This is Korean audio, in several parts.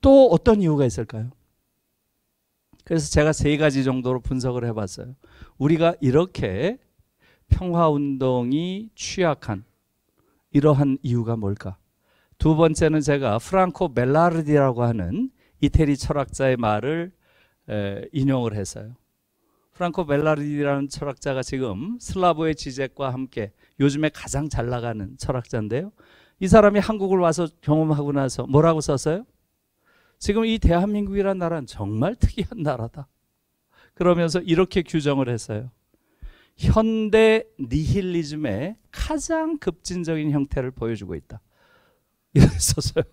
또 어떤 이유가 있을까요? 그래서 제가 3가지 정도로 분석을 해봤어요. 우리가 이렇게 평화운동이 취약한 이러한 이유가 뭘까? 두 번째는 제가 프랑코 벨라르디라고 하는 이태리 철학자의 말을 인용을 했어요. 프랑코 벨라르디라는 철학자가 지금 슬라브의 지적과 함께 요즘에 가장 잘 나가는 철학자인데요. 이 사람이 한국을 와서 경험하고 나서 뭐라고 썼어요? 지금 이 대한민국이라는 나라는 정말 특이한 나라다. 그러면서 이렇게 규정을 했어요. 현대 니힐리즘의 가장 급진적인 형태를 보여주고 있다. 이렇게 썼어요.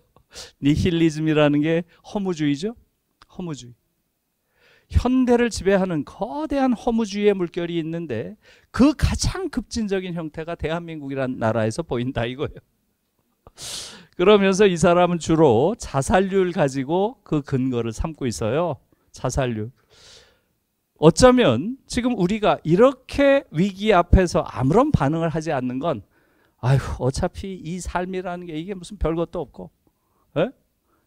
니힐리즘이라는 게 허무주의죠. 허무주의. 현대를 지배하는 거대한 허무주의의 물결이 있는데 그 가장 급진적인 형태가 대한민국이라는 나라에서 보인다 이거예요. 그러면서 이 사람은 주로 자살률 가지고 그 근거를 삼고 있어요. 자살률. 어쩌면 지금 우리가 이렇게 위기 앞에서 아무런 반응을 하지 않는 건 아휴 어차피 이 삶이라는 게 이게 무슨 별것도 없고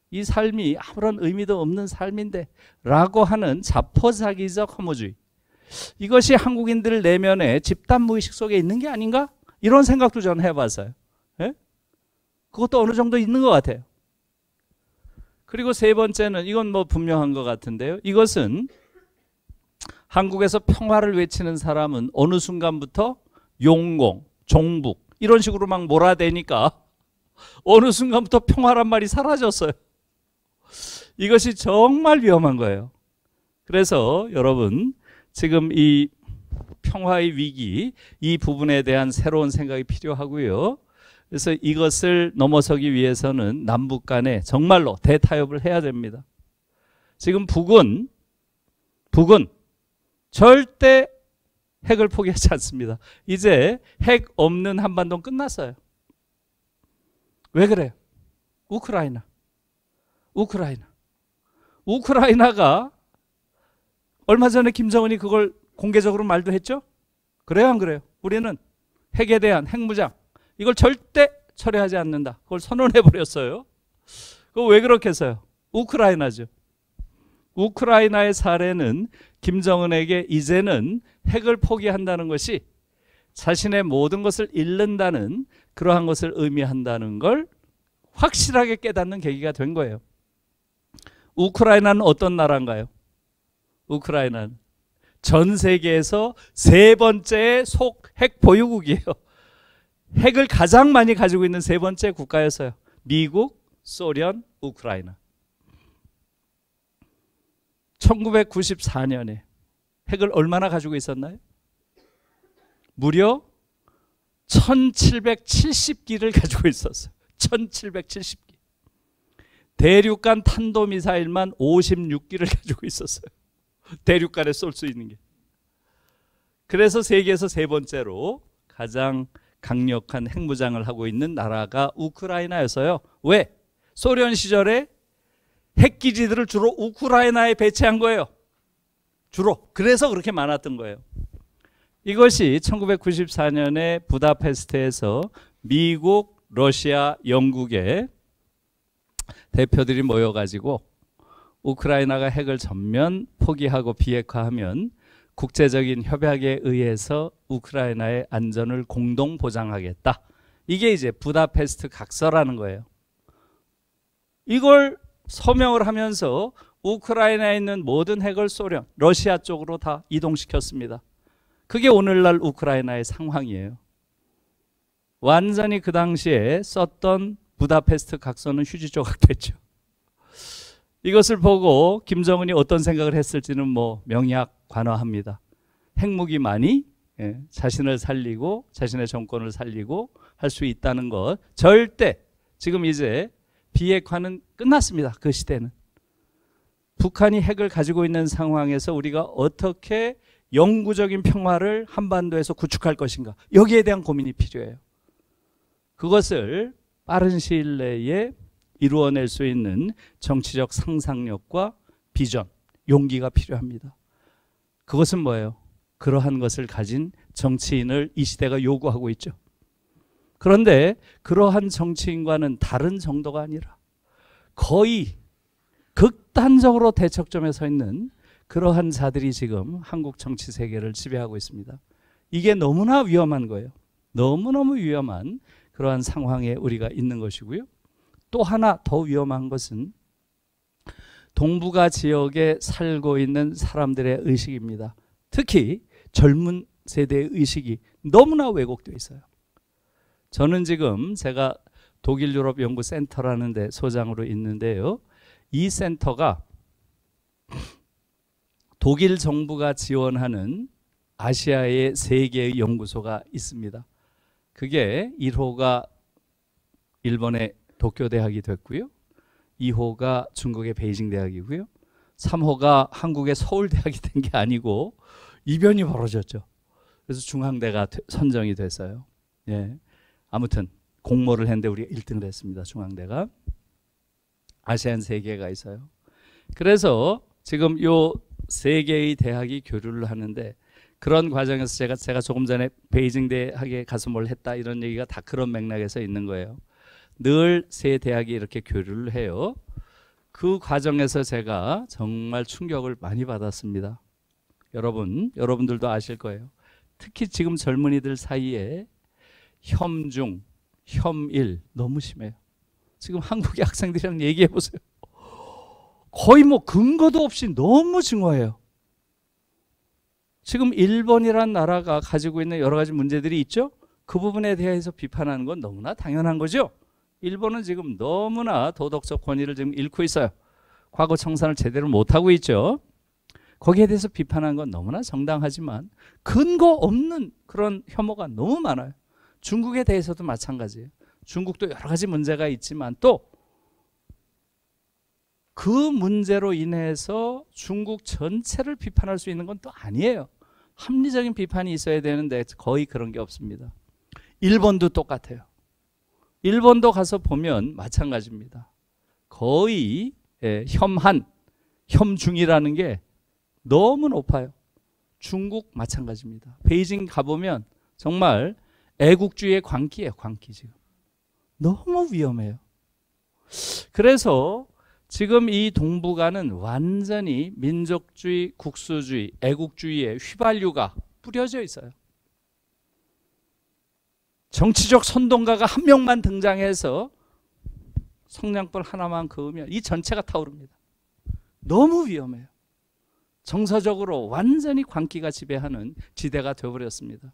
이 삶이 아무런 의미도 없는 삶인데 라고 하는 자포자기적 허무주의. 이것이 한국인들 내면의 집단무의식 속에 있는 게 아닌가? 이런 생각도 저는 해봤어요. 그것도 어느 정도 있는 것 같아요. 그리고 3번째는 이건 뭐 분명한 것 같은데요. 이것은 한국에서 평화를 외치는 사람은 어느 순간부터 용공, 종북 이런 식으로 막 몰아대니까 어느 순간부터 평화란 말이 사라졌어요. 이것이 정말 위험한 거예요. 그래서 여러분 지금 이 평화의 위기 이 부분에 대한 새로운 생각이 필요하고요. 그래서 이것을 넘어서기 위해서는 남북 간에 정말로 대타협을 해야 됩니다. 지금 북은 절대 핵을 포기하지 않습니다. 이제 핵 없는 한반도 끝났어요. 왜 그래요? 우크라이나가 얼마 전에 김정은이 그걸 공개적으로 말도 했죠? 그래요 안 그래요? 우리는 핵에 대한 핵무장 이걸 절대 철회하지 않는다. 그걸 선언해버렸어요. 그거 왜 그렇게 했어요? 우크라이나죠. 우크라이나의 사례는 김정은에게 이제는 핵을 포기한다는 것이 자신의 모든 것을 잃는다는 그러한 것을 의미한다는 걸 확실하게 깨닫는 계기가 된 거예요. 우크라이나는 어떤 나라인가요? 우크라이나는 전 세계에서 3번째 핵 보유국이에요. 핵을 가장 많이 가지고 있는 3번째 국가였어요. 미국, 소련, 우크라이나. 1994년에 핵을 얼마나 가지고 있었나요? 무려 1770기를 가지고 있었어요. 1770기. 대륙간 탄도미사일만 56기를 가지고 있었어요. 대륙간에 쏠 수 있는 게. 그래서 세계에서 3번째로 가장 강력한 핵무장을 하고 있는 나라가 우크라이나였어요. 왜? 소련 시절에 핵기지들을 주로 우크라이나에 배치한 거예요. 주로. 그래서 그렇게 많았던 거예요. 이것이 1994년에 부다페스트에서 미국, 러시아, 영국의 대표들이 모여가지고 우크라이나가 핵을 전면 포기하고 비핵화하면 국제적인 협약에 의해서 우크라이나의 안전을 공동 보장하겠다. 이게 이제 부다페스트 각서라는 거예요. 이걸 서명을 하면서 우크라이나에 있는 모든 핵을 소련, 러시아 쪽으로 다 이동시켰습니다. 그게 오늘날 우크라이나의 상황이에요. 완전히 그 당시에 썼던 부다페스트 각서는 휴지 조각 됐죠. 이것을 보고 김정은이 어떤 생각을 했을지는 뭐 명약관화합니다. 핵무기만이 자신을 살리고 자신의 정권을 살리고 할 수 있다는 것 절대 지금 이제 비핵화는 끝났습니다. 그 시대는. 북한이 핵을 가지고 있는 상황에서 우리가 어떻게 영구적인 평화를 한반도에서 구축할 것인가 여기에 대한 고민이 필요해요. 그것을 빠른 시일 내에 이루어낼 수 있는 정치적 상상력과 비전, 용기가 필요합니다. 그것은 뭐예요? 그러한 것을 가진 정치인을 이 시대가 요구하고 있죠. 그런데 그러한 정치인과는 다른 정도가 아니라 거의 극단적으로 대척점에 서 있는 그러한 자들이 지금 한국 정치 세계를 지배하고 있습니다. 이게 너무나 위험한 거예요. 너무너무 위험한 그러한 상황에 우리가 있는 것이고요. 또 하나 더 위험한 것은 동북아 지역에 살고 있는 사람들의 의식입니다. 특히 젊은 세대의 의식이 너무나 왜곡되어 있어요. 저는 지금 제가 독일 유럽 연구 센터라는 데 소장으로 있는데요. 이 센터가 독일 정부가 지원하는 아시아의 3개의 연구소가 있습니다. 그게 1호가 일본의 도쿄 대학이 됐고요. 2호가 중국의 베이징 대학이고요. 3호가 한국의 서울 대학이 된 게 아니고 이변이 벌어졌죠. 그래서 중앙대가 선정이 됐어요. 예. 아무튼 공모를 했는데 우리가 1등을 했습니다. 중앙대가. 아시안 3개가 있어요. 그래서 지금 요 3개의 대학이 교류를 하는데 그런 과정에서 제가 조금 전에 베이징 대학에 가서 뭘 했다 이런 얘기가 다 그런 맥락에서 있는 거예요. 늘 3대학이 이렇게 교류를 해요. 그 과정에서 제가 정말 충격을 많이 받았습니다. 여러분들도 아실 거예요. 특히 지금 젊은이들 사이에 혐중, 혐일 너무 심해요. 지금 한국의 학생들이랑 얘기해 보세요. 거의 뭐 근거도 없이 너무 증오해요. 지금 일본이란 나라가 가지고 있는 여러 가지 문제들이 있죠. 그 부분에 대해서 비판하는 건 너무나 당연한 거죠. 일본은 지금 너무나 도덕적 권위를 지금 잃고 있어요. 과거 청산을 제대로 못하고 있죠. 거기에 대해서 비판하는 건 너무나 정당하지만 근거 없는 그런 혐오가 너무 많아요. 중국에 대해서도 마찬가지예요. 중국도 여러 가지 문제가 있지만 또 그 문제로 인해서 중국 전체를 비판할 수 있는 건 또 아니에요. 합리적인 비판이 있어야 되는데 거의 그런 게 없습니다. 일본도 똑같아요. 일본도 가서 보면 마찬가지입니다. 거의 혐한, 혐중이라는 게 너무 높아요. 중국 마찬가지입니다. 베이징 가보면 정말 애국주의의 광기예요. 광기 지금. 너무 위험해요. 그래서 지금 이 동북아는 완전히 민족주의, 국수주의, 애국주의의 휘발유가 뿌려져 있어요. 정치적 선동가가 한 명만 등장해서 성냥불 하나만 그으면 이 전체가 타오릅니다. 너무 위험해요. 정서적으로 완전히 광기가 지배하는 지대가 되어버렸습니다.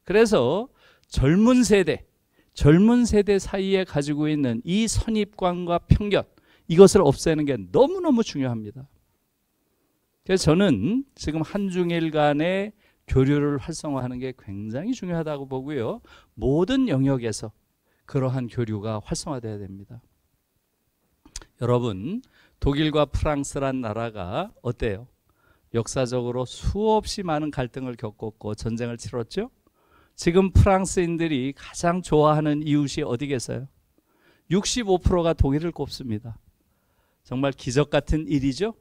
그래서 젊은 세대 사이에 가지고 있는 이 선입관과 편견, 이것을 없애는 게 너무너무 중요합니다. 그래서 저는 지금 한중일 간의 교류를 활성화하는 게 굉장히 중요하다고 보고요. 모든 영역에서 그러한 교류가 활성화돼야 됩니다. 여러분, 독일과 프랑스란 나라가 어때요? 역사적으로 수없이 많은 갈등을 겪었고 전쟁을 치렀죠? 지금 프랑스인들이 가장 좋아하는 이웃이 어디겠어요? 65%가 독일을 꼽습니다. 정말 기적 같은 일이죠?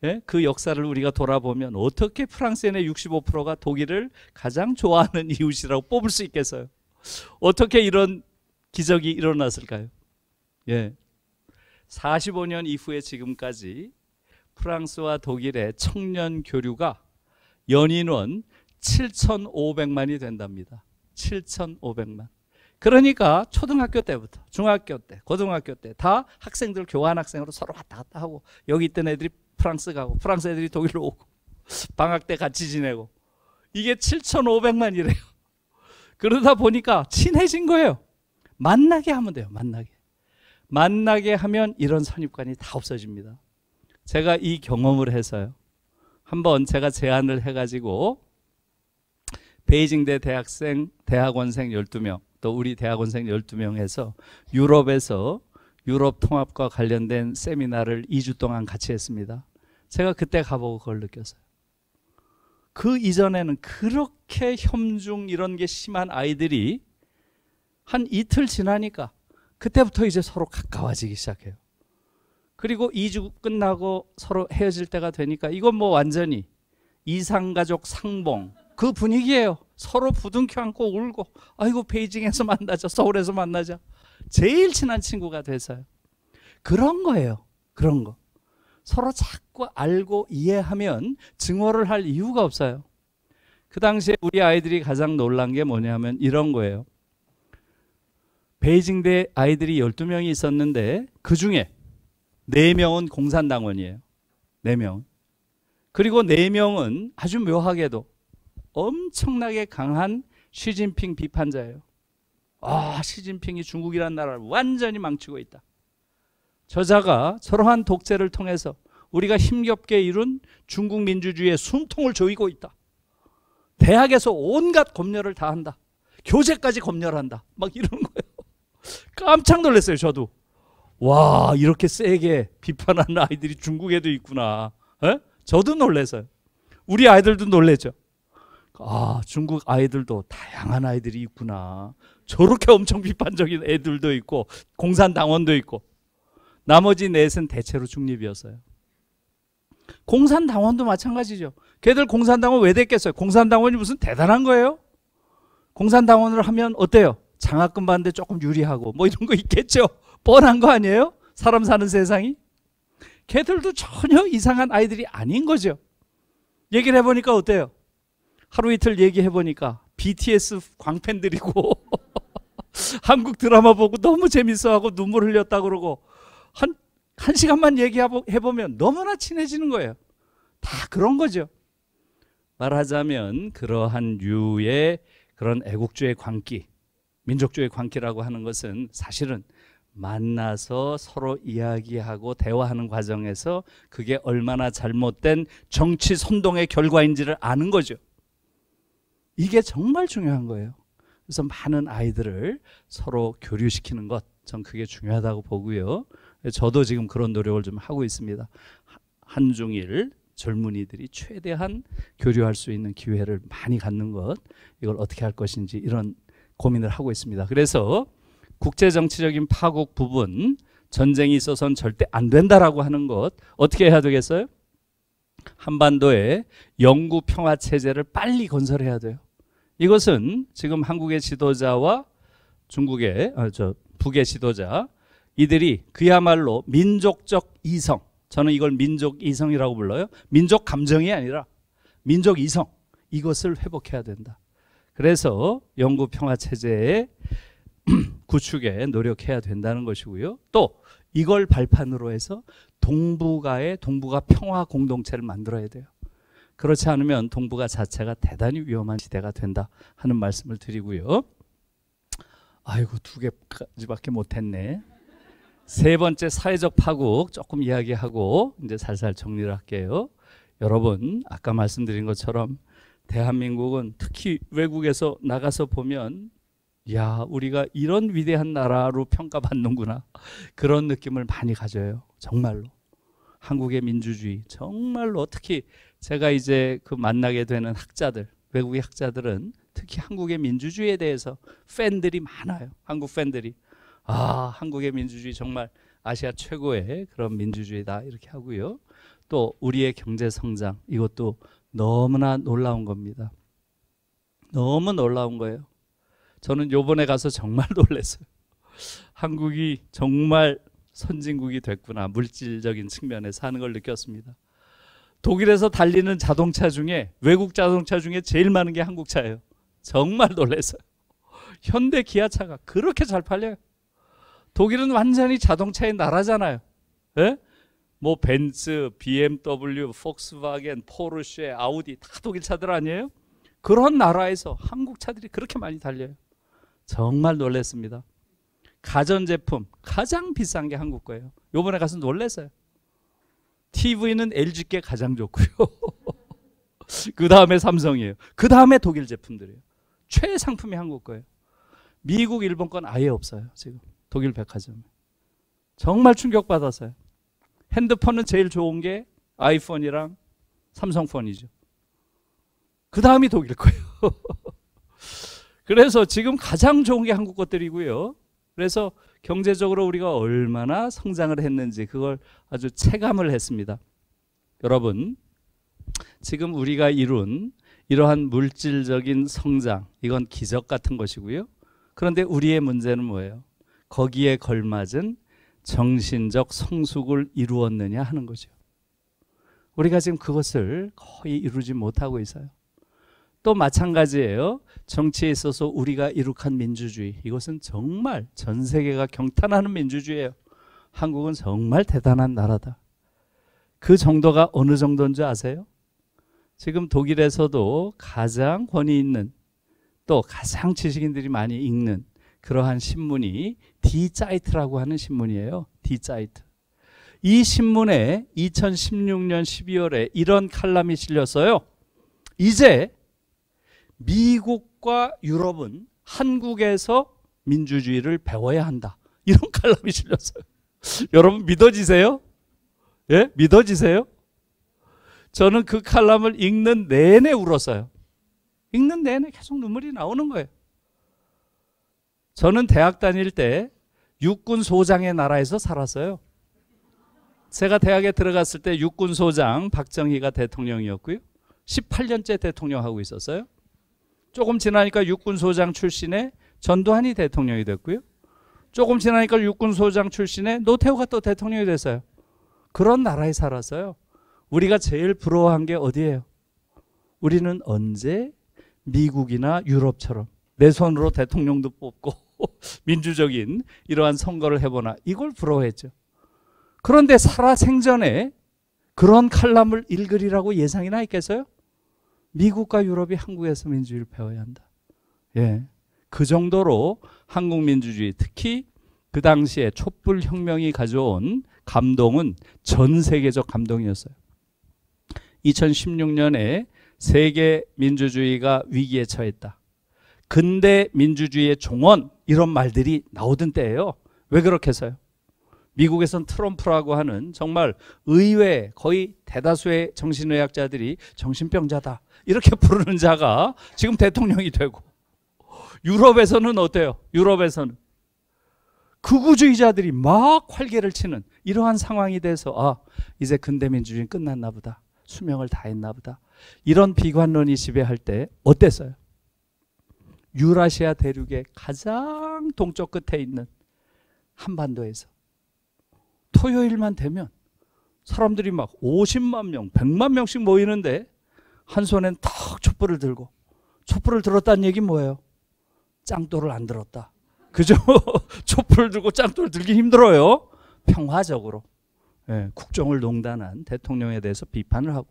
예? 그 역사를 우리가 돌아보면 어떻게 프랑스인의 65%가 독일을 가장 좋아하는 이웃이라고 뽑을 수 있겠어요? 어떻게 이런 기적이 일어났을까요? 예. 45년 이후에 지금까지 프랑스와 독일의 청년 교류가 연인원 7,500만이 된답니다. 7,500만. 그러니까 초등학교 때부터 중학교 때, 고등학교 때 다 학생들 교환학생으로 서로 왔다 갔다 하고 여기 있던 애들이 프랑스 가고 프랑스 애들이 독일로 오고 방학 때 같이 지내고 이게 7,500만이래요. 그러다 보니까 친해진 거예요. 만나게 하면 돼요. 만나게 하면 이런 선입관이 다 없어집니다. 제가 이 경험을 해서요. 한번 제가 제안을 해가지고 베이징대 대학생, 대학원생 12명 또 우리 대학원생 12명 해서 유럽에서 유럽 통합과 관련된 세미나를 2주 동안 같이 했습니다. 제가 그때 가보고 그걸 느꼈어요. 그 이전에는 그렇게 혐중 이런 게 심한 아이들이 한 이틀 지나니까 그때부터 이제 서로 가까워지기 시작해요. 그리고 2주 끝나고 서로 헤어질 때가 되니까 이건 뭐 완전히 이상가족 상봉 그 분위기예요. 서로 부둥켜 안고 울고 아이고 베이징에서 만나자 서울에서 만나자 제일 친한 친구가 돼서요. 그런 거예요. 그런 거. 서로 자꾸 알고 이해하면 증오를 할 이유가 없어요. 그 당시에 우리 아이들이 가장 놀란 게 뭐냐면 이런 거예요. 베이징대 아이들이 12명이 있었는데 그 중에 4명은 공산당원이에요. 4명. 그리고 4명은 아주 묘하게도 엄청나게 강한 시진핑 비판자예요. 시진핑이 중국이라는 나라를 완전히 망치고 있다. 저자가 저러한 독재를 통해서 우리가 힘겹게 이룬 중국 민주주의의 숨통을 조이고 있다. 대학에서 온갖 검열을 다 한다. 교재까지 검열한다. 막 이런 거예요. 깜짝 놀랐어요, 저도. 와, 이렇게 세게 비판하는 아이들이 중국에도 있구나. 에? 저도 놀랐어요. 우리 아이들도 놀랬죠. 중국 아이들도 다양한 아이들이 있구나. 저렇게 엄청 비판적인 애들도 있고 공산당원도 있고. 나머지 넷은 대체로 중립이었어요. 공산당원도 마찬가지죠. 걔들 공산당원 왜 됐겠어요? 공산당원이 무슨 대단한 거예요? 공산당원을 하면 어때요? 장학금 받는데 조금 유리하고 뭐 이런 거 있겠죠. 뻔한 거 아니에요? 사람 사는 세상이. 걔들도 전혀 이상한 아이들이 아닌 거죠. 얘기를 해보니까 어때요? 하루 이틀 얘기해보니까 BTS 광팬들이고 한국 드라마 보고 너무 재밌어하고 눈물 흘렸다 그러고 한 시간만 얘기해보면 너무나 친해지는 거예요. 다 그런 거죠. 말하자면 그러한 류의 그런 애국주의 광기, 민족주의 광기라고 하는 것은 사실은 만나서 서로 이야기하고 대화하는 과정에서 그게 얼마나 잘못된 정치 선동의 결과인지를 아는 거죠. 이게 정말 중요한 거예요. 그래서 많은 아이들을 서로 교류시키는 것, 전 그게 중요하다고 보고요. 저도 지금 그런 노력을 좀 하고 있습니다. 한중일 젊은이들이 최대한 교류할 수 있는 기회를 많이 갖는 것, 이걸 어떻게 할 것인지 이런 고민을 하고 있습니다. 그래서 국제정치적인 파국 부분, 전쟁이 있어서는 절대 안 된다라고 하는 것 어떻게 해야 되겠어요? 한반도에 영구 평화 체제를 빨리 건설해야 돼요. 이것은 지금 한국의 지도자와 중국의 북의 지도자, 이들이 그야말로 민족적 이성, 저는 이걸 민족 이성이라고 불러요. 민족 감정이 아니라 민족 이성, 이것을 회복해야 된다. 그래서 영구 평화 체제의 구축에 노력해야 된다는 것이고요. 또 이걸 발판으로 해서 동북아 평화 공동체를 만들어야 돼요. 그렇지 않으면 동북아 자체가 대단히 위험한 시대가 된다 하는 말씀을 드리고요. 아이고, 2개까지밖에 못했네. 세 번째, 사회적 파국 조금 이야기하고 이제 살살 정리를 할게요. 여러분, 아까 말씀드린 것처럼 대한민국은 특히 외국에서 나가서 보면 우리가 이런 위대한 나라로 평가받는구나, 그런 느낌을 많이 가져요. 정말로 한국의 민주주의, 정말로 특히 제가 이제 그 만나게 되는 학자들, 외국의 학자들은 특히 한국의 민주주의에 대해서 팬들이 많아요. 한국 팬들이 한국의 민주주의 정말 아시아 최고의 그런 민주주의다 이렇게 하고요. 또 우리의 경제 성장, 이것도 너무나 놀라운 겁니다. 너무 놀라운 거예요. 저는 요번에 가서 정말 놀랐어요. 한국이 정말 선진국이 됐구나, 물질적인 측면에서 하는 걸 느꼈습니다. 독일에서 달리는 자동차 중에, 외국 자동차 중에 제일 많은 게 한국 차예요. 정말 놀랐어요. 현대 기아차가 그렇게 잘 팔려요. 독일은 완전히 자동차의 나라잖아요. 예? 뭐 벤츠, BMW, 폭스바겐, 포르쉐, 아우디 다 독일 차들 아니에요? 그런 나라에서 한국 차들이 그렇게 많이 달려요. 정말 놀랐습니다. 가전제품 가장 비싼 게 한국 거예요. 요번에 가서 놀랐어요. TV는 LG께 가장 좋고요. 그 다음에 삼성이에요. 그 다음에 독일 제품들이에요. 최상품이 한국 거예요. 미국, 일본 건 아예 없어요. 지금 독일 백화점에. 정말 충격받았어요. 핸드폰은 제일 좋은 게 아이폰이랑 삼성폰이죠. 그 다음이 독일 거예요. 그래서 지금 가장 좋은 게 한국 것들이고요. 그래서 경제적으로 우리가 얼마나 성장을 했는지 그걸 아주 체감을 했습니다. 여러분, 지금 우리가 이룬 이러한 물질적인 성장, 이건 기적 같은 것이고요. 그런데 우리의 문제는 뭐예요? 거기에 걸맞은 정신적 성숙을 이루었느냐 하는 거죠. 우리가 지금 그것을 거의 이루지 못하고 있어요. 또 마찬가지예요. 정치에 있어서 우리가 이룩한 민주주의, 이것은 정말 전 세계가 경탄하는 민주주의예요. 한국은 정말 대단한 나라다. 그 정도가 어느 정도인 줄 아세요? 지금 독일에서도 가장 권위 있는, 또 가장 지식인들이 많이 읽는 그러한 신문이 디 짜이트라고 하는 신문이에요. 디 짜이트. 이 신문에 2016년 12월에 이런 칼럼이 실렸어요. 이제 미국과 유럽은 한국에서 민주주의를 배워야 한다. 이런 칼럼이 실렸어요. 여러분 믿어지세요? 예? 믿어지세요? 저는 그 칼럼을 읽는 내내 울었어요. 읽는 내내 계속 눈물이 나오는 거예요. 저는 대학 다닐 때 육군 소장의 나라에서 살았어요. 제가 대학에 들어갔을 때 육군 소장 박정희가 대통령이었고요. 18년째 대통령하고 있었어요. 조금 지나니까 육군 소장 출신의 전두환이 대통령이 됐고요. 조금 지나니까 육군 소장 출신의 노태우가 또 대통령이 됐어요. 그런 나라에 살았어요. 우리가 제일 부러워한 게 어디예요? 우리는 언제 미국이나 유럽처럼 내 손으로 대통령도 뽑고 민주적인 이러한 선거를 해보나, 이걸 부러워했죠. 그런데 살아생전에 그런 칼럼을 읽으리라고 예상이나 했겠어요? 미국과 유럽이 한국에서 민주주의를 배워야 한다. 예, 그 정도로 한국 민주주의, 특히 그 당시에 촛불혁명이 가져온 감동은 전 세계적 감동이었어요. 2016년에 세계 민주주의가 위기에 처했다. 근대 민주주의의 종언, 이런 말들이 나오던 때예요. 왜 그렇겠어요? 미국에선 트럼프라고 하는 정말 의외 거의 대다수의 정신의학자들이 정신병자다 이렇게 부르는 자가 지금 대통령이 되고, 유럽에서는 어때요? 유럽에서는 극우주의자들이 막 활개를 치는 이러한 상황이 돼서, 아, 이제 근대 민주주의는 끝났나 보다, 수명을 다했나 보다, 이런 비관론이 지배할 때 어땠어요? 유라시아 대륙의 가장 동쪽 끝에 있는 한반도에서 토요일만 되면 사람들이 막 50만 명, 100만 명씩 모이는데 한 손엔 탁 촛불을 들고, 촛불을 들었다는 얘기는 뭐예요? 짱돌을 안 들었다. 그죠? 촛불을 들고 짱돌을 들기 힘들어요. 평화적으로. 예, 국정을 농단한 대통령에 대해서 비판을 하고,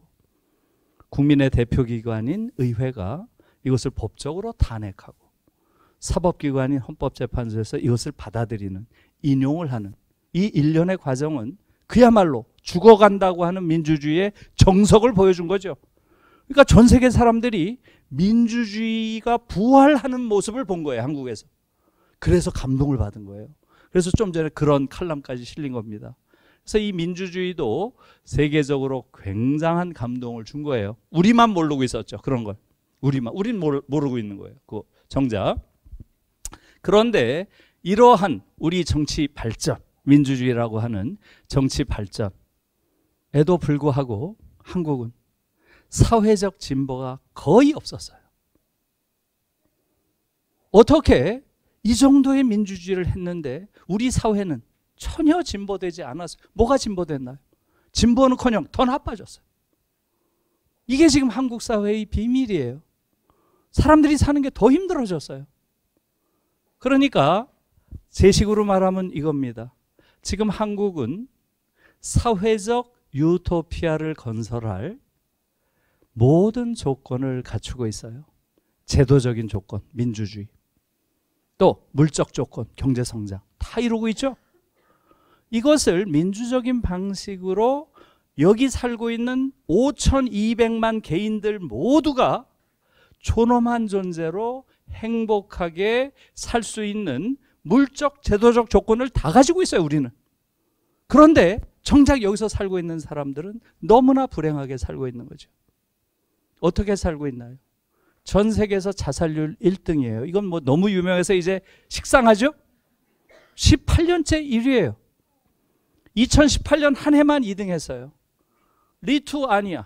국민의 대표기관인 의회가 이것을 법적으로 탄핵하고, 사법기관인 헌법재판소에서 이것을 받아들이는, 인용을 하는 이 일련의 과정은 그야말로 죽어간다고 하는 민주주의의 정석을 보여준 거죠. 그러니까 전 세계 사람들이 민주주의가 부활하는 모습을 본 거예요, 한국에서. 그래서 감동을 받은 거예요. 그래서 좀 전에 그런 칼럼까지 실린 겁니다. 그래서 이 민주주의도 세계적으로 굉장한 감동을 준 거예요. 우리만 모르고 있었죠, 그런 걸. 우린 모르고 있는 거예요, 그 정작. 그런데 이러한 우리 정치 발전, 민주주의라고 하는 정치 발전에도 불구하고 한국은 사회적 진보가 거의 없었어요. 어떻게 이 정도의 민주주의를 했는데 우리 사회는 전혀 진보되지 않았어요. 뭐가 진보됐나요? 진보는커녕 더 나빠졌어요. 이게 지금 한국 사회의 비밀이에요. 사람들이 사는 게 더 힘들어졌어요. 그러니까 제 식으로 말하면 이겁니다. 지금 한국은 사회적 유토피아를 건설할 모든 조건을 갖추고 있어요. 제도적인 조건, 민주주의, 또 물적 조건, 경제성장 다 이루고 있죠. 이것을 민주적인 방식으로 여기 살고 있는 5,200만 개인들 모두가 존엄한 존재로 행복하게 살 수 있는 물적, 제도적 조건을 다 가지고 있어요, 우리는. 그런데 정작 여기서 살고 있는 사람들은 너무나 불행하게 살고 있는 거죠. 어떻게 살고 있나요? 전 세계에서 자살률 1등이에요. 이건 뭐 너무 유명해서 이제 식상하죠? 18년째 1위예요. 2018년 한 해만 2등 했어요. 리투아니아.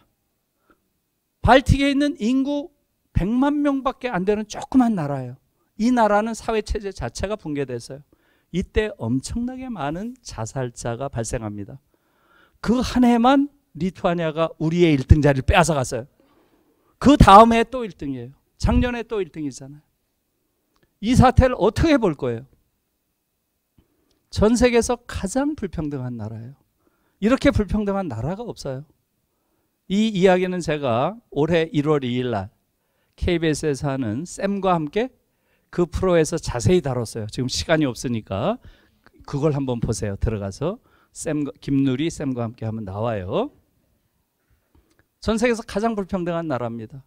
발틱에 있는 인구 100만 명밖에 안 되는 조그만 나라예요. 이 나라는 사회체제 자체가 붕괴됐어요. 이때 엄청나게 많은 자살자가 발생합니다. 그 한 해만 리투아니아가 우리의 1등 자리를 빼앗아 갔어요. 그 다음 해에 또 1등이에요. 작년에 또 1등이잖아요. 이 사태를 어떻게 볼 거예요? 전 세계에서 가장 불평등한 나라예요. 이렇게 불평등한 나라가 없어요. 이 이야기는 제가 올해 1월 2일 날 KBS에서 하는 쌤과 함께 그 프로에서 자세히 다뤘어요. 지금 시간이 없으니까 그걸 한번 보세요. 들어가서 김누리 쌤과 함께 하면 나와요. 전 세계에서 가장 불평등한 나라입니다.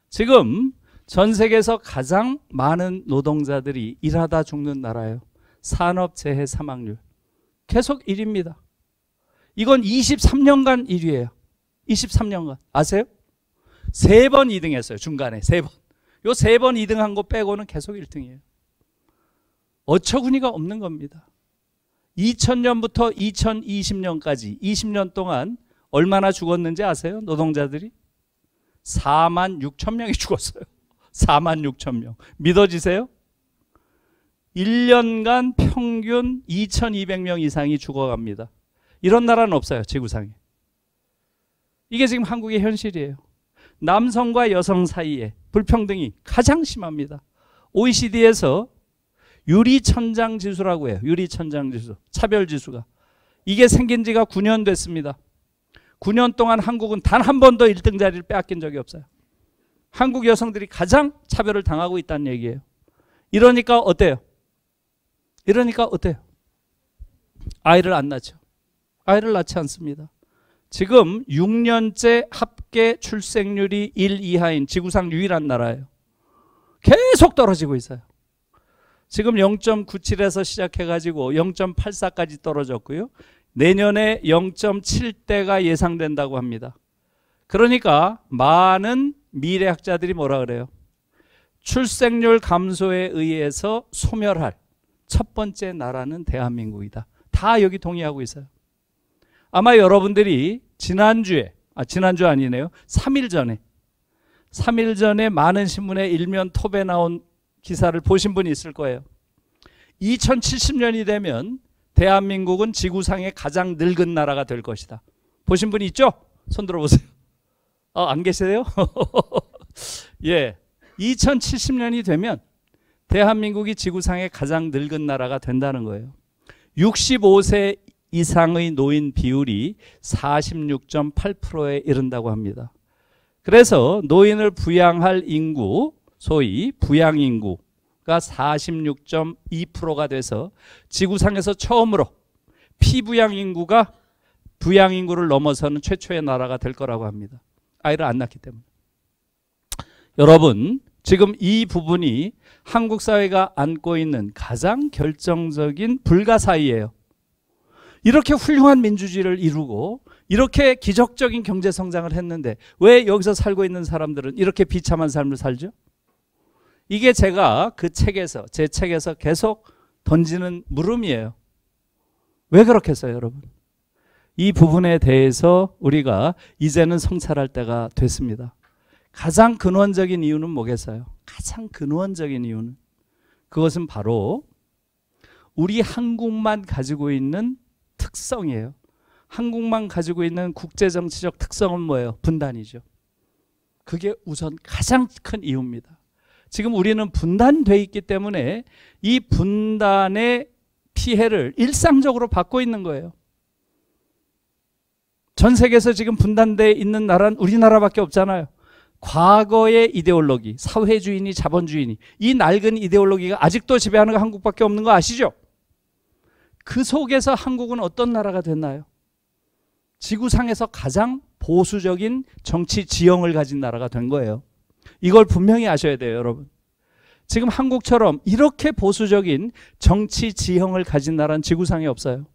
지금 전 세계에서 가장 많은 노동자들이 일하다 죽는 나라예요. 산업재해 사망률 계속 1위입니다. 이건 23년간 1위예요. 23년간. 아세요? 3번 2등 했어요. 중간에 3번. 요 3번 2등한 거 빼고는 계속 1등이에요. 어처구니가 없는 겁니다. 2000년부터 2020년까지 20년 동안 얼마나 죽었는지 아세요? 노동자들이? 4만 6천 명이 죽었어요. 4만 6천 명. 믿어지세요? 1년간 평균 2200명 이상이 죽어갑니다. 이런 나라는 없어요. 지구상에. 이게 지금 한국의 현실이에요. 남성과 여성 사이에 불평등이 가장 심합니다. OECD에서 유리천장 지수라고 해요. 유리천장 지수, 차별 지수가. 이게 생긴 지가 9년 됐습니다. 9년 동안 한국은 단 한 번도 1등 자리를 빼앗긴 적이 없어요. 한국 여성들이 가장 차별을 당하고 있다는 얘기예요. 이러니까 어때요? 이러니까 어때요? 아이를 안 낳죠. 아이를 낳지 않습니다. 지금 6년째 합계 출생률이 1 이하인 지구상 유일한 나라예요. 계속 떨어지고 있어요. 지금 0.97에서 시작해가지고 0.84까지 떨어졌고요. 내년에 0.7대가 예상된다고 합니다. 그러니까 많은 미래학자들이 뭐라 그래요? 출생률 감소에 의해서 소멸할 첫 번째 나라는 대한민국이다. 다 여기 동의하고 있어요. 아마 여러분들이 지난주 아니네요. 3일 전에 많은 신문의 일면 톱에 나온 기사를 보신 분이 있을 거예요. 2070년이 되면 대한민국은 지구상의 가장 늙은 나라가 될 것이다. 보신 분이 있죠? 손 들어보세요. 안 계세요? 예, 2070년이 되면 대한민국이 지구상의 가장 늙은 나라가 된다는 거예요. 65세 이상의 노인 비율이 46.8%에 이른다고 합니다. 그래서 노인을 부양할 인구, 소위 부양인구가 46.2%가 돼서 지구상에서 처음으로 피부양인구가 부양인구를 넘어서는 최초의 나라가 될 거라고 합니다. 아이를 안 낳기 때문에. 여러분, 지금 이 부분이 한국 사회가 안고 있는 가장 결정적인 불가사의예요. 이렇게 훌륭한 민주주의를 이루고 이렇게 기적적인 경제 성장을 했는데 왜 여기서 살고 있는 사람들은 이렇게 비참한 삶을 살죠? 이게 제가 제 책에서 계속 던지는 물음이에요. 왜 그렇겠어요, 여러분? 이 부분에 대해서 우리가 이제는 성찰할 때가 됐습니다. 가장 근원적인 이유는 뭐겠어요? 가장 근원적인 이유는 그것은 바로 우리 한국만 가지고 있는 특성이에요. 한국만 가지고 있는 국제정치적 특성은 뭐예요? 분단이죠. 그게 우선 가장 큰 이유입니다. 지금 우리는 분단돼 있기 때문에 이 분단의 피해를 일상적으로 받고 있는 거예요. 전 세계에서 지금 분단돼 있는 나라는 우리나라밖에 없잖아요. 과거의 이데올로기, 사회주의니 자본주의니 이 낡은 이데올로기가 아직도 지배하는 거 한국밖에 없는 거 아시죠? 그 속에서 한국은 어떤 나라가 됐나요? 지구상에서 가장 보수적인 정치 지형을 가진 나라가 된 거예요. 이걸 분명히 아셔야 돼요, 여러분. 지금 한국처럼 이렇게 보수적인 정치 지형을 가진 나라는 지구상에 없어요.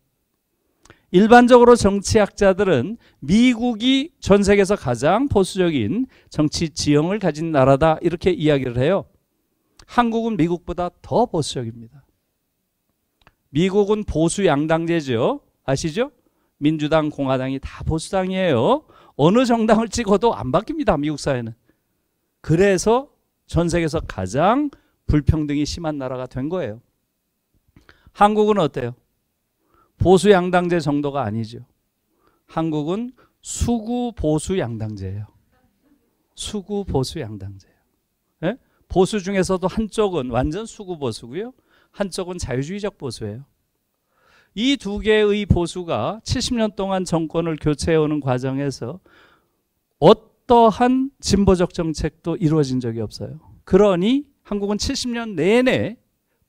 일반적으로 정치학자들은 미국이 전 세계에서 가장 보수적인 정치 지형을 가진 나라다 이렇게 이야기를 해요. 한국은 미국보다 더 보수적입니다. 미국은 보수 양당제죠. 아시죠? 민주당, 공화당이 다 보수당이에요. 어느 정당을 찍어도 안 바뀝니다, 미국 사회는. 그래서 전 세계에서 가장 불평등이 심한 나라가 된 거예요. 한국은 어때요? 보수 양당제 정도가 아니죠. 한국은 수구 보수 양당제예요. 수구 보수 양당제예요. 예? 보수 중에서도 한쪽은 완전 수구 보수고요. 한쪽은 자유주의적 보수예요. 이 두 개의 보수가 70년 동안 정권을 교체해오는 과정에서 어떠한 진보적 정책도 이루어진 적이 없어요. 그러니 한국은 70년 내내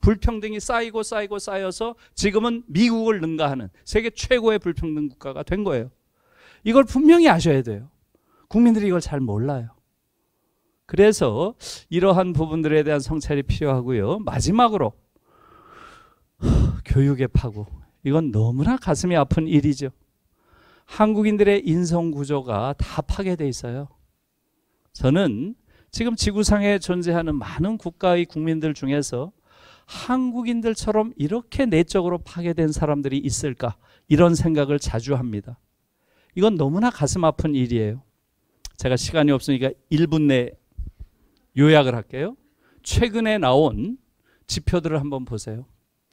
불평등이 쌓이고 쌓이고 쌓여서 지금은 미국을 능가하는 세계 최고의 불평등 국가가 된 거예요. 이걸 분명히 아셔야 돼요. 국민들이 이걸 잘 몰라요. 그래서 이러한 부분들에 대한 성찰이 필요하고요. 마지막으로 교육의 파고. 이건 너무나 가슴이 아픈 일이죠. 한국인들의 인성구조가 다 파괴되어 있어요. 저는 지금 지구상에 존재하는 많은 국가의 국민들 중에서 한국인들처럼 이렇게 내적으로 파괴된 사람들이 있을까? 이런 생각을 자주 합니다. 이건 너무나 가슴 아픈 일이에요. 제가 시간이 없으니까 1분 내 요약을 할게요. 최근에 나온 지표들을 한번 보세요.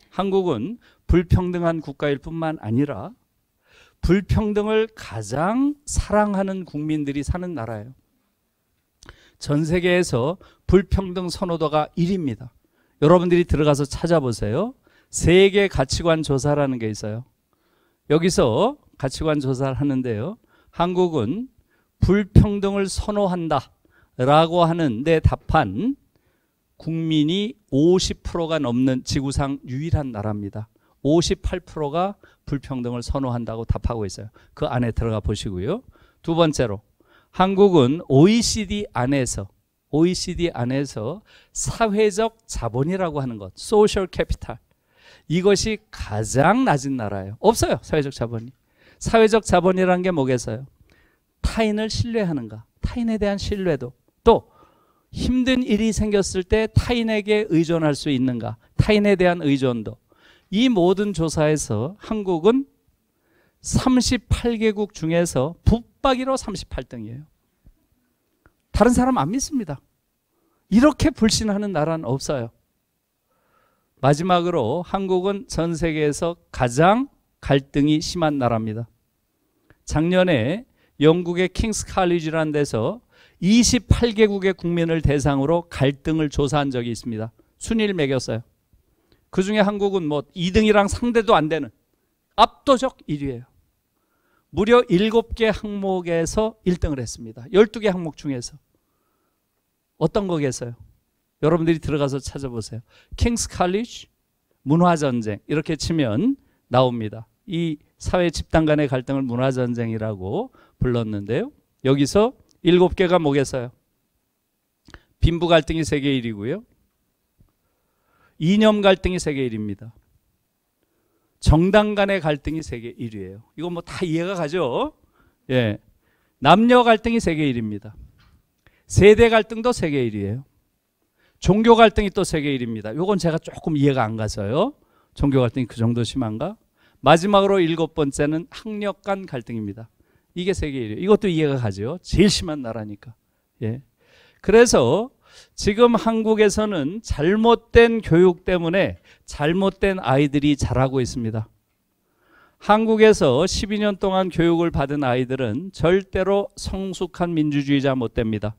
한국은 불평등한 국가일 뿐만 아니라 불평등을 가장 사랑하는 국민들이 사는 나라예요. 전 세계에서 불평등 선호도가 1위입니다. 여러분들이 들어가서 찾아보세요. 세계 가치관 조사라는 게 있어요. 여기서 가치관 조사를 하는데요. 한국은 불평등을 선호한다 라고 하는데 답한 국민이 50%가 넘는 지구상 유일한 나라입니다. 58%가 불평등을 선호한다고 답하고 있어요. 그 안에 들어가 보시고요. 두 번째로 한국은 OECD 안에서 사회적 자본이라고 하는 것, 소셜 캐피탈, 이것이 가장 낮은 나라예요. 없어요, 사회적 자본이. 사회적 자본이라는 게 뭐겠어요? 타인을 신뢰하는가, 타인에 대한 신뢰도, 또 힘든 일이 생겼을 때 타인에게 의존할 수 있는가, 타인에 대한 의존도. 이 모든 조사에서 한국은 38개국 중에서 붙박이로 38등이에요. 다른 사람 안 믿습니다. 이렇게 불신하는 나라는 없어요. 마지막으로 한국은 전 세계에서 가장 갈등이 심한 나라입니다. 작년에 영국의 킹스 칼리지라는 데서 28개국의 국민을 대상으로 갈등을 조사한 적이 있습니다. 순위를 매겼어요. 그 중에 한국은 뭐 2등이랑 상대도 안 되는 압도적 1위예요. 무려 7개 항목에서 1등을 했습니다. 12개 항목 중에서. 어떤 거겠어요? 여러분들이 들어가서 찾아보세요. 킹스 칼리지 문화전쟁 이렇게 치면 나옵니다. 이 사회 집단 간의 갈등을 문화전쟁이라고 불렀는데요. 여기서 7개가 뭐겠어요? 빈부 갈등이 세계 1위고요. 이념 갈등이 세계 1위입니다. 정당 간의 갈등이 세계 1위예요. 이거 뭐 다 이해가 가죠? 예. 남녀 갈등이 세계 1위입니다. 세대 갈등도 세계 1위예요. 종교 갈등이 또 세계 1위입니다. 이건 제가 조금 이해가 안 가서요. 종교 갈등이 그 정도 심한가? 마지막으로 7번째는 학력 간 갈등입니다. 이게 세계 1위. 이것도 이해가 가죠. 제일 심한 나라니까. 예. 그래서 지금 한국에서는 잘못된 교육 때문에 잘못된 아이들이 자라고 있습니다. 한국에서 12년 동안 교육을 받은 아이들은 절대로 성숙한 민주주의자 못 됩니다.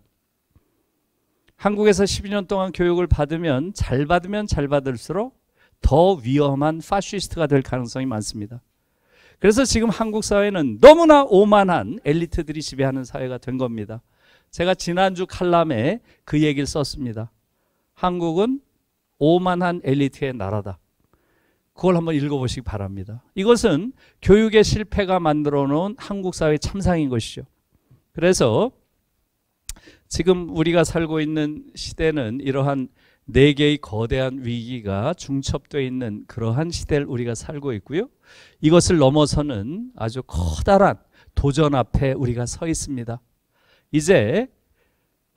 한국에서 12년 동안 교육을 받으면 잘 받을수록 더 위험한 파시스트가 될 가능성이 많습니다. 그래서 지금 한국 사회는 너무나 오만한 엘리트들이 지배하는 사회가 된 겁니다. 제가 지난주 칼럼에 그 얘기를 썼습니다. 한국은 오만한 엘리트의 나라다. 그걸 한번 읽어보시기 바랍니다. 이것은 교육의 실패가 만들어 놓은 한국 사회의 참상인 것이죠. 그래서 지금 우리가 살고 있는 시대는 이러한 4개의 거대한 위기가 중첩되어 있는 그러한 시대를 우리가 살고 있고요. 이것을 넘어서는 아주 커다란 도전 앞에 우리가 서 있습니다. 이제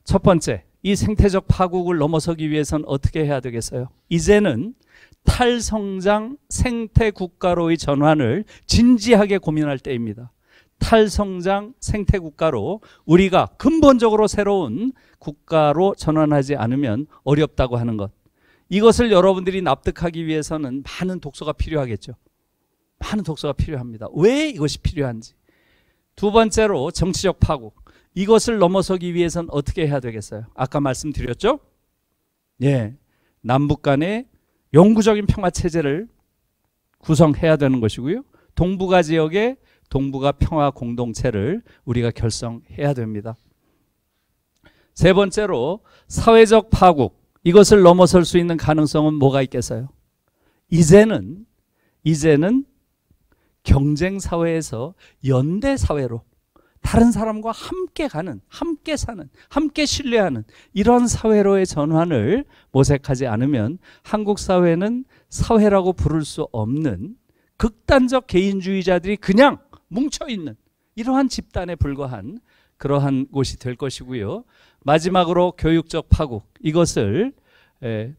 첫 번째, 이 생태적 파국을 넘어서기 위해서는 어떻게 해야 되겠어요? 이제는 탈성장 생태 국가로의 전환을 진지하게 고민할 때입니다. 탈성장 생태 국가로 우리가 근본적으로 새로운 국가로 전환하지 않으면 어렵다고 하는 것. 이것을 여러분들이 납득하기 위해서는 많은 독서가 필요하겠죠. 많은 독서가 필요합니다. 왜 이것이 필요한지. 두 번째로 정치적 파국. 이것을 넘어서기 위해서는 어떻게 해야 되겠어요? 아까 말씀드렸죠? 예, 남북 간의 영구적인 평화 체제를 구성해야 되는 것이고요. 동북아 지역의 동북아 평화 공동체를 우리가 결성해야 됩니다. 세 번째로 사회적 파국. 이것을 넘어설 수 있는 가능성은 뭐가 있겠어요? 이제는 경쟁 사회에서 연대 사회로 다른 사람과 함께 가는, 함께 사는, 함께 신뢰하는 이런 사회로의 전환을 모색하지 않으면 한국 사회는 사회라고 부를 수 없는 극단적 개인주의자들이 그냥 뭉쳐있는 이러한 집단에 불과한 그러한 곳이 될 것이고요. 마지막으로 교육적 파국. 이것을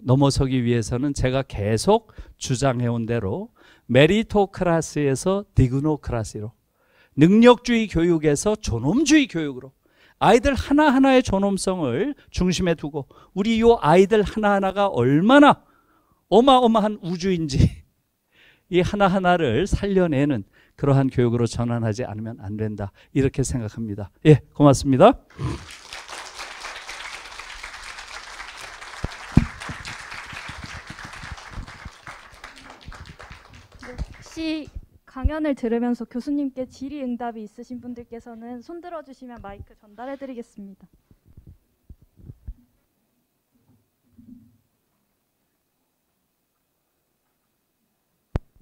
넘어서기 위해서는 제가 계속 주장해온 대로 메리토크라시에서 디그노크라시로, 능력주의 교육에서 존엄주의 교육으로 아이들 하나하나의 존엄성을 중심에 두고 우리 이 아이들 하나하나가 얼마나 어마어마한 우주인지 이 하나하나를 살려내는 그러한 교육으로 전환하지 않으면 안 된다. 이렇게 생각합니다. 예, 고맙습니다. 혹시 강연을 들으면서 교수님께 질의응답이 있으신 분들께서는 손 들어주시면 마이크 전달해드리겠습니다.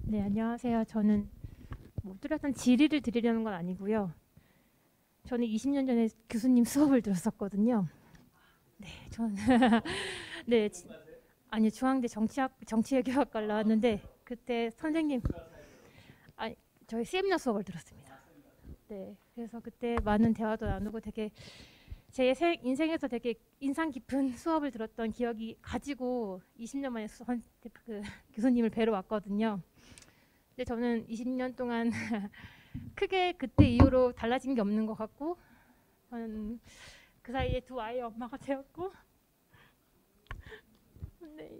네, 안녕하세요. 저는 뚜렷한 질의를 드리려는 건 아니고요. 저는 20년 전에 교수님 수업을 들었었거든요. 네, 저는 네, 아니 중앙대 정치외교학과를 나왔는데 그때 선생님 저희 세미나 수업을 들었습니다. 네, 그래서 그때 많은 대화도 나누고 되게 제 인생에서 되게 인상 깊은 수업을 들었던 기억이 가지고 20년 만에 교수님을 뵈러 왔거든요. 근데 저는 20년 동안 크게 그때 이후로 달라진 게 없는 것 같고, 저는 그 사이에 두 아이의 엄마가 되었고, 네,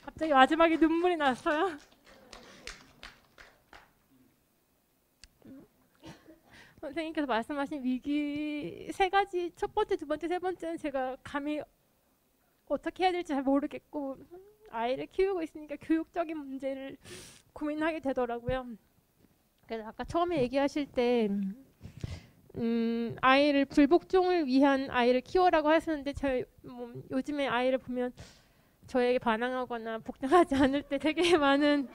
갑자기 마지막에 눈물이 났어요. 선생님께서 말씀하신 위기 세 가지, 첫 번째, 두 번째, 세 번째는 제가 감히 어떻게 해야 될지 잘 모르겠고 아이를 키우고 있으니까 교육적인 문제를 고민하게 되더라고요. 그래서 아까 처음에 얘기하실 때 아이를 불복종을 위한 아이를 키워라고 하셨는데 요즘에 아이를 보면 저에게 반항하거나 복종하지 않을 때 되게 많은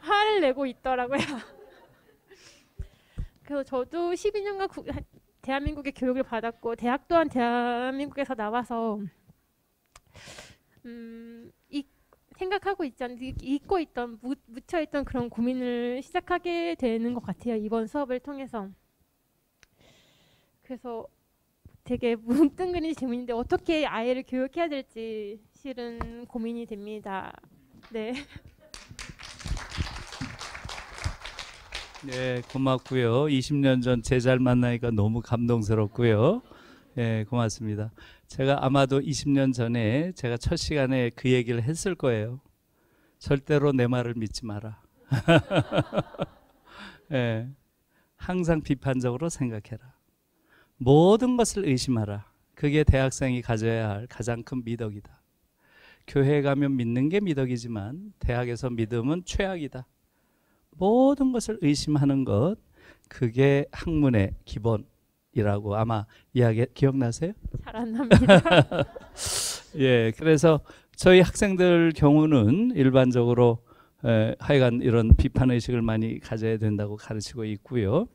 화를 내고 있더라고요. 그래서 저도 12년간 대한민국의 교육을 받았고 대학 또한 대한민국에서 나와서 생각하고 잊고 있던 묻혀있던 그런 고민을 시작하게 되는 것 같아요. 이번 수업을 통해서. 그래서 되게 뭉뚱그린 질문인데 어떻게 아이를 교육해야 될지 실은 고민이 됩니다. 네. 네, 고맙고요. 20년 전 제자를 만나니까 너무 감동스럽고요. 네, 고맙습니다. 제가 아마도 20년 전에 제가 첫 시간에 그 얘기를 했을 거예요. 절대로 내 말을 믿지 마라. 네, 항상 비판적으로 생각해라. 모든 것을 의심하라. 그게 대학생이 가져야 할 가장 큰 미덕이다. 교회에 가면 믿는 게 미덕이지만 대학에서 믿음은 최악이다. 모든 것을 의심하는 것, 그게 학문의 기본이라고 아마 이야기 기억나세요? 잘 안 납니다. 예, 그래서 저희 학생들 경우는 일반적으로 하여간 이런 비판 의식을 많이 가져야 된다고 가르치고 있고요.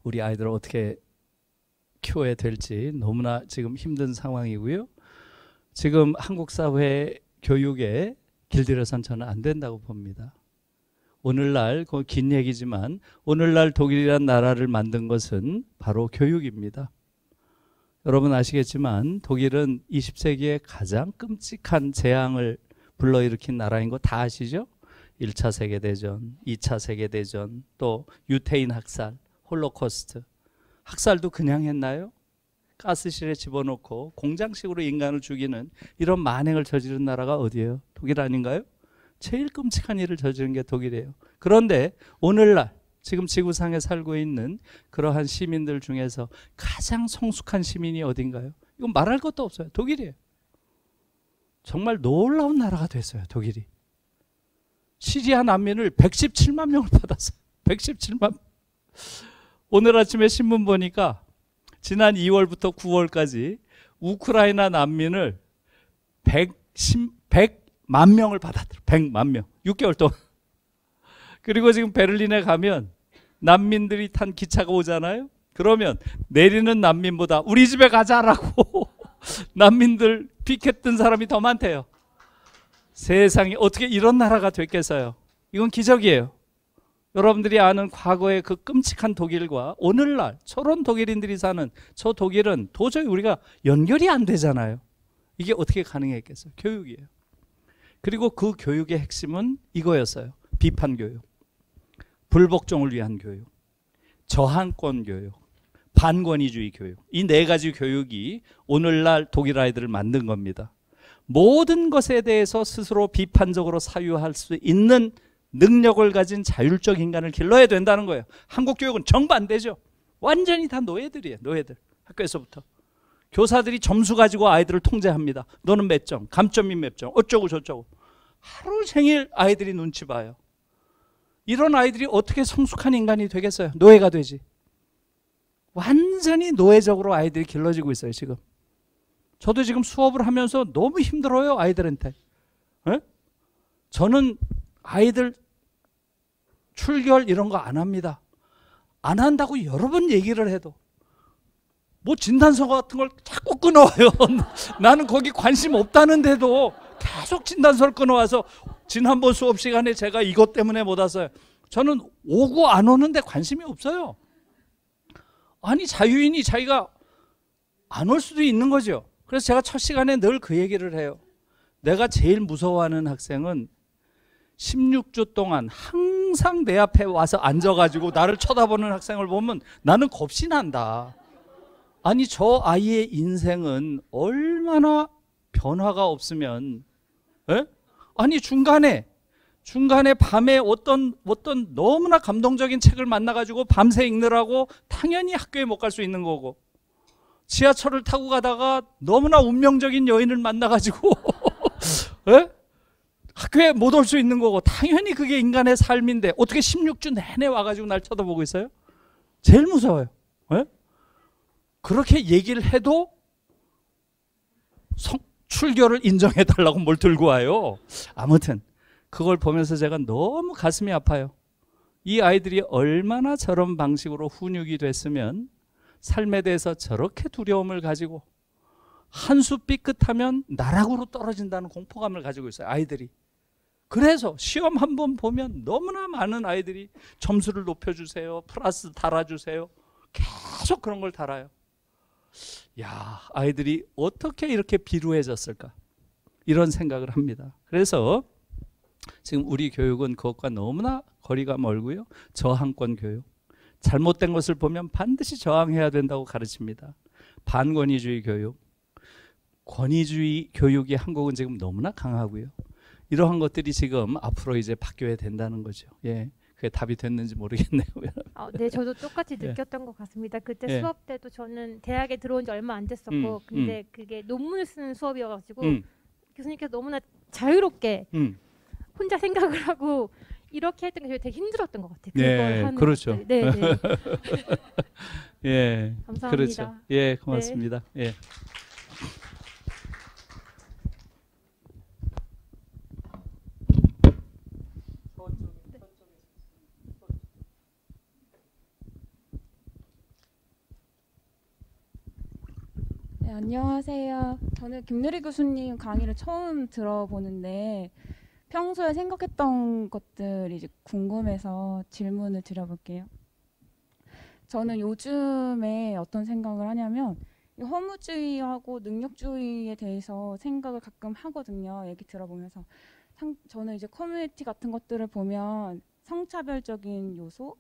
우리 아이들을 어떻게 키워야 될지 너무나 지금 힘든 상황이고요. 지금 한국 사회 교육에 길들여선 저는 안 된다고 봅니다. 오늘날, 긴 얘기지만 오늘날 독일이란 나라를 만든 것은 바로 교육입니다. 여러분 아시겠지만 독일은 20세기에 가장 끔찍한 재앙을 불러일으킨 나라인 거 다 아시죠? 1차 세계대전, 2차 세계대전, 또 유태인 학살, 홀로코스트. 학살도 그냥 했나요? 가스실에 집어넣고 공장식으로 인간을 죽이는 이런 만행을 저지른 나라가 어디예요? 독일 아닌가요? 제일 끔찍한 일을 저지른 게 독일이에요. 그런데 오늘날 지금 지구상에 살고 있는 그러한 시민들 중에서 가장 성숙한 시민이 어딘가요? 이건 말할 것도 없어요. 독일이에요. 정말 놀라운 나라가 됐어요. 독일이. 시리아 난민을 117만 명을 받았어요. 117만. 오늘 아침에 신문 보니까 지난 2월부터 9월까지 우크라이나 난민을 100만 명을 받았더라고요. 100만 명. 6개월 동안. 그리고 지금 베를린에 가면 난민들이 탄 기차가 오잖아요. 그러면 내리는 난민보다 우리 집에 가자라고 난민들 피켓 든 사람이 더 많대요. 세상에 어떻게 이런 나라가 됐겠어요. 이건 기적이에요. 여러분들이 아는 과거의 그 끔찍한 독일과 오늘날 저런 독일인들이 사는 저 독일은 도저히 우리가 연결이 안 되잖아요. 이게 어떻게 가능했겠어요? 교육이에요. 그리고 그 교육의 핵심은 이거였어요. 비판 교육, 불복종을 위한 교육, 저항권 교육, 반권위주의 교육. 이 네 가지 교육이 오늘날 독일 아이들을 만든 겁니다. 모든 것에 대해서 스스로 비판적으로 사유할 수 있는 능력을 가진 자율적 인간을 길러야 된다는 거예요. 한국 교육은 정반대죠. 완전히 다 노예들이에요. 노예들. 학교에서부터. 교사들이 점수 가지고 아이들을 통제합니다. 너는 몇 점, 감점이 몇 점, 어쩌고 저쩌고. 하루 종일 아이들이 눈치 봐요. 이런 아이들이 어떻게 성숙한 인간이 되겠어요? 노예가 되지. 완전히 노예적으로 아이들이 길러지고 있어요, 지금. 저도 지금 수업을 하면서 너무 힘들어요, 아이들한테. 에? 저는 아이들 출결 이런 거 안 합니다. 안 한다고 여러 번 얘기를 해도 뭐 진단서 같은 걸 자꾸 끊어와요. 나는 거기 관심 없다는데도 계속 진단서를 끊어와서 지난번 수업 시간에 제가 이것 때문에 못 왔어요. 저는 오고 안 오는데 관심이 없어요. 아니 자유인이 자기가 안 올 수도 있는 거죠. 그래서 제가 첫 시간에 늘 그 얘기를 해요. 내가 제일 무서워하는 학생은 16주 동안 항상 내 앞에 와서 앉아가지고 나를 쳐다보는 학생을 보면 나는 겁이 난다. 아니 저 아이의 인생은 얼마나 변화가 없으면 아니 중간에 밤에 어떤 너무나 감동적인 책을 만나가지고 밤새 읽느라고 당연히 학교에 못 갈 수 있는 거고 지하철을 타고 가다가 너무나 운명적인 여인을 만나가지고 학교에 못 올 수 있는 거고 당연히 그게 인간의 삶인데 어떻게 16주 내내 와가지고 날 쳐다보고 있어요? 제일 무서워요. 그렇게 얘기를 해도 출교를 인정해달라고 뭘 들고 와요. 아무튼 그걸 보면서 제가 너무 가슴이 아파요. 이 아이들이 얼마나 저런 방식으로 훈육이 됐으면 삶에 대해서 저렇게 두려움을 가지고 한 수 삐끗하면 나락으로 떨어진다는 공포감을 가지고 있어요. 아이들이. 그래서 시험 한 번 보면 너무나 많은 아이들이 점수를 높여주세요. 플러스 달아주세요. 계속 그런 걸 달아요. 야, 아이들이 어떻게 이렇게 비루해졌을까? 이런 생각을 합니다. 그래서 지금 우리 교육은 그것과 너무나 거리가 멀고요. 저항권 교육. 잘못된 것을 보면 반드시 저항해야 된다고 가르칩니다. 반권위주의 교육. 권위주의 교육이 한국은 지금 너무나 강하고요. 이러한 것들이 지금 앞으로 이제 바뀌어야 된다는 거죠. 예. 그게 답이 됐는지 모르겠네요. 네, 저도 똑같이 느꼈던 것 같습니다. 그때 수업 때도 저는 대학에 들어온 지 얼마 안 됐었고 근데 그게 논문을 쓰는 수업이어가지고 교수님께서 너무나 자유롭게 혼자 생각을 하고 이렇게 했던 게 되게 힘들었던 것 같아요. 네, 하는 그렇죠. 네. 예, 감사합니다. 그렇죠. 예, 고맙습니다. 네. 예. 네, 안녕하세요. 저는 김누리 교수님 강의를 처음 들어보는데 평소에 생각했던 것들이 이제 궁금해서 질문을 드려볼게요. 저는 요즘에 어떤 생각을 하냐면 이 허무주의하고 능력주의에 대해서 생각을 가끔 하거든요. 얘기 들어보면서 저는 이제 커뮤니티 같은 것들을 보면 성차별적인 요소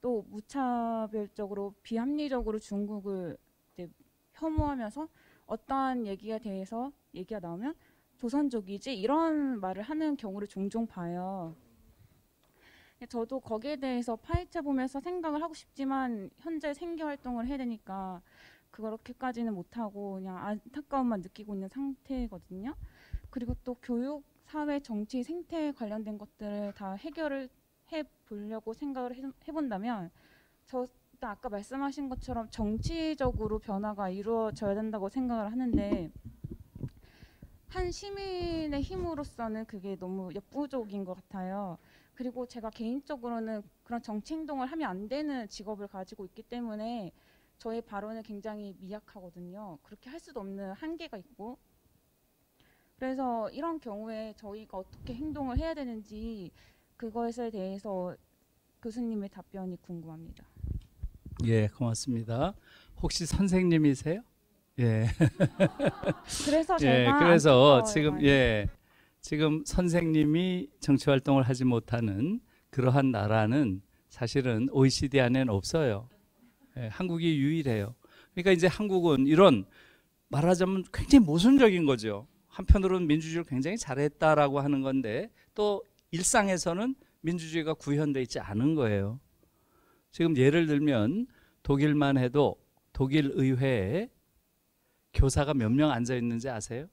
또 무차별적으로 비합리적으로 중국을 이제 혐오하면서 어떠한 얘기에 대해서 얘기가 나오면 조선족이지 이런 말을 하는 경우를 종종 봐요. 저도 거기에 대해서 파헤쳐 보면서 생각을 하고 싶지만 현재 생계 활동을 해야 되니까 그렇게까지는 못하고 그냥 안타까움만 느끼고 있는 상태거든요. 그리고 또 교육, 사회, 정치, 생태 관련된 것들을 다 해결을 해보려고 생각을 해본다면 저 일단 아까 말씀하신 것처럼 정치적으로 변화가 이루어져야 된다고 생각을 하는데 한 시민의 힘으로서는 그게 너무 역부족인 것 같아요. 그리고 제가 개인적으로는 그런 정치 행동을 하면 안 되는 직업을 가지고 있기 때문에 저의 발언은 굉장히 미약하거든요. 그렇게 할 수도 없는 한계가 있고 그래서 이런 경우에 저희가 어떻게 행동을 해야 되는지 그것에 대해서 교수님의 답변이 궁금합니다. 예, 고맙습니다. 혹시 선생님이세요? 예. 그래서 예, 제가 그래서 안타까워요. 지금 선생님이 정치 활동을 하지 못하는 그러한 나라는 사실은 OECD 안에는 없어요. 예, 한국이 유일해요. 그러니까 이제 한국은 이런 말하자면 굉장히 모순적인 거죠. 한편으로는 민주주의를 굉장히 잘했다라고 하는 건데 또 일상에서는 민주주의가 구현되어 있지 않은 거예요. 지금 예를 들면 독일만 해도 독일 의회에 교사가 몇 명 앉아 있는지 아세요?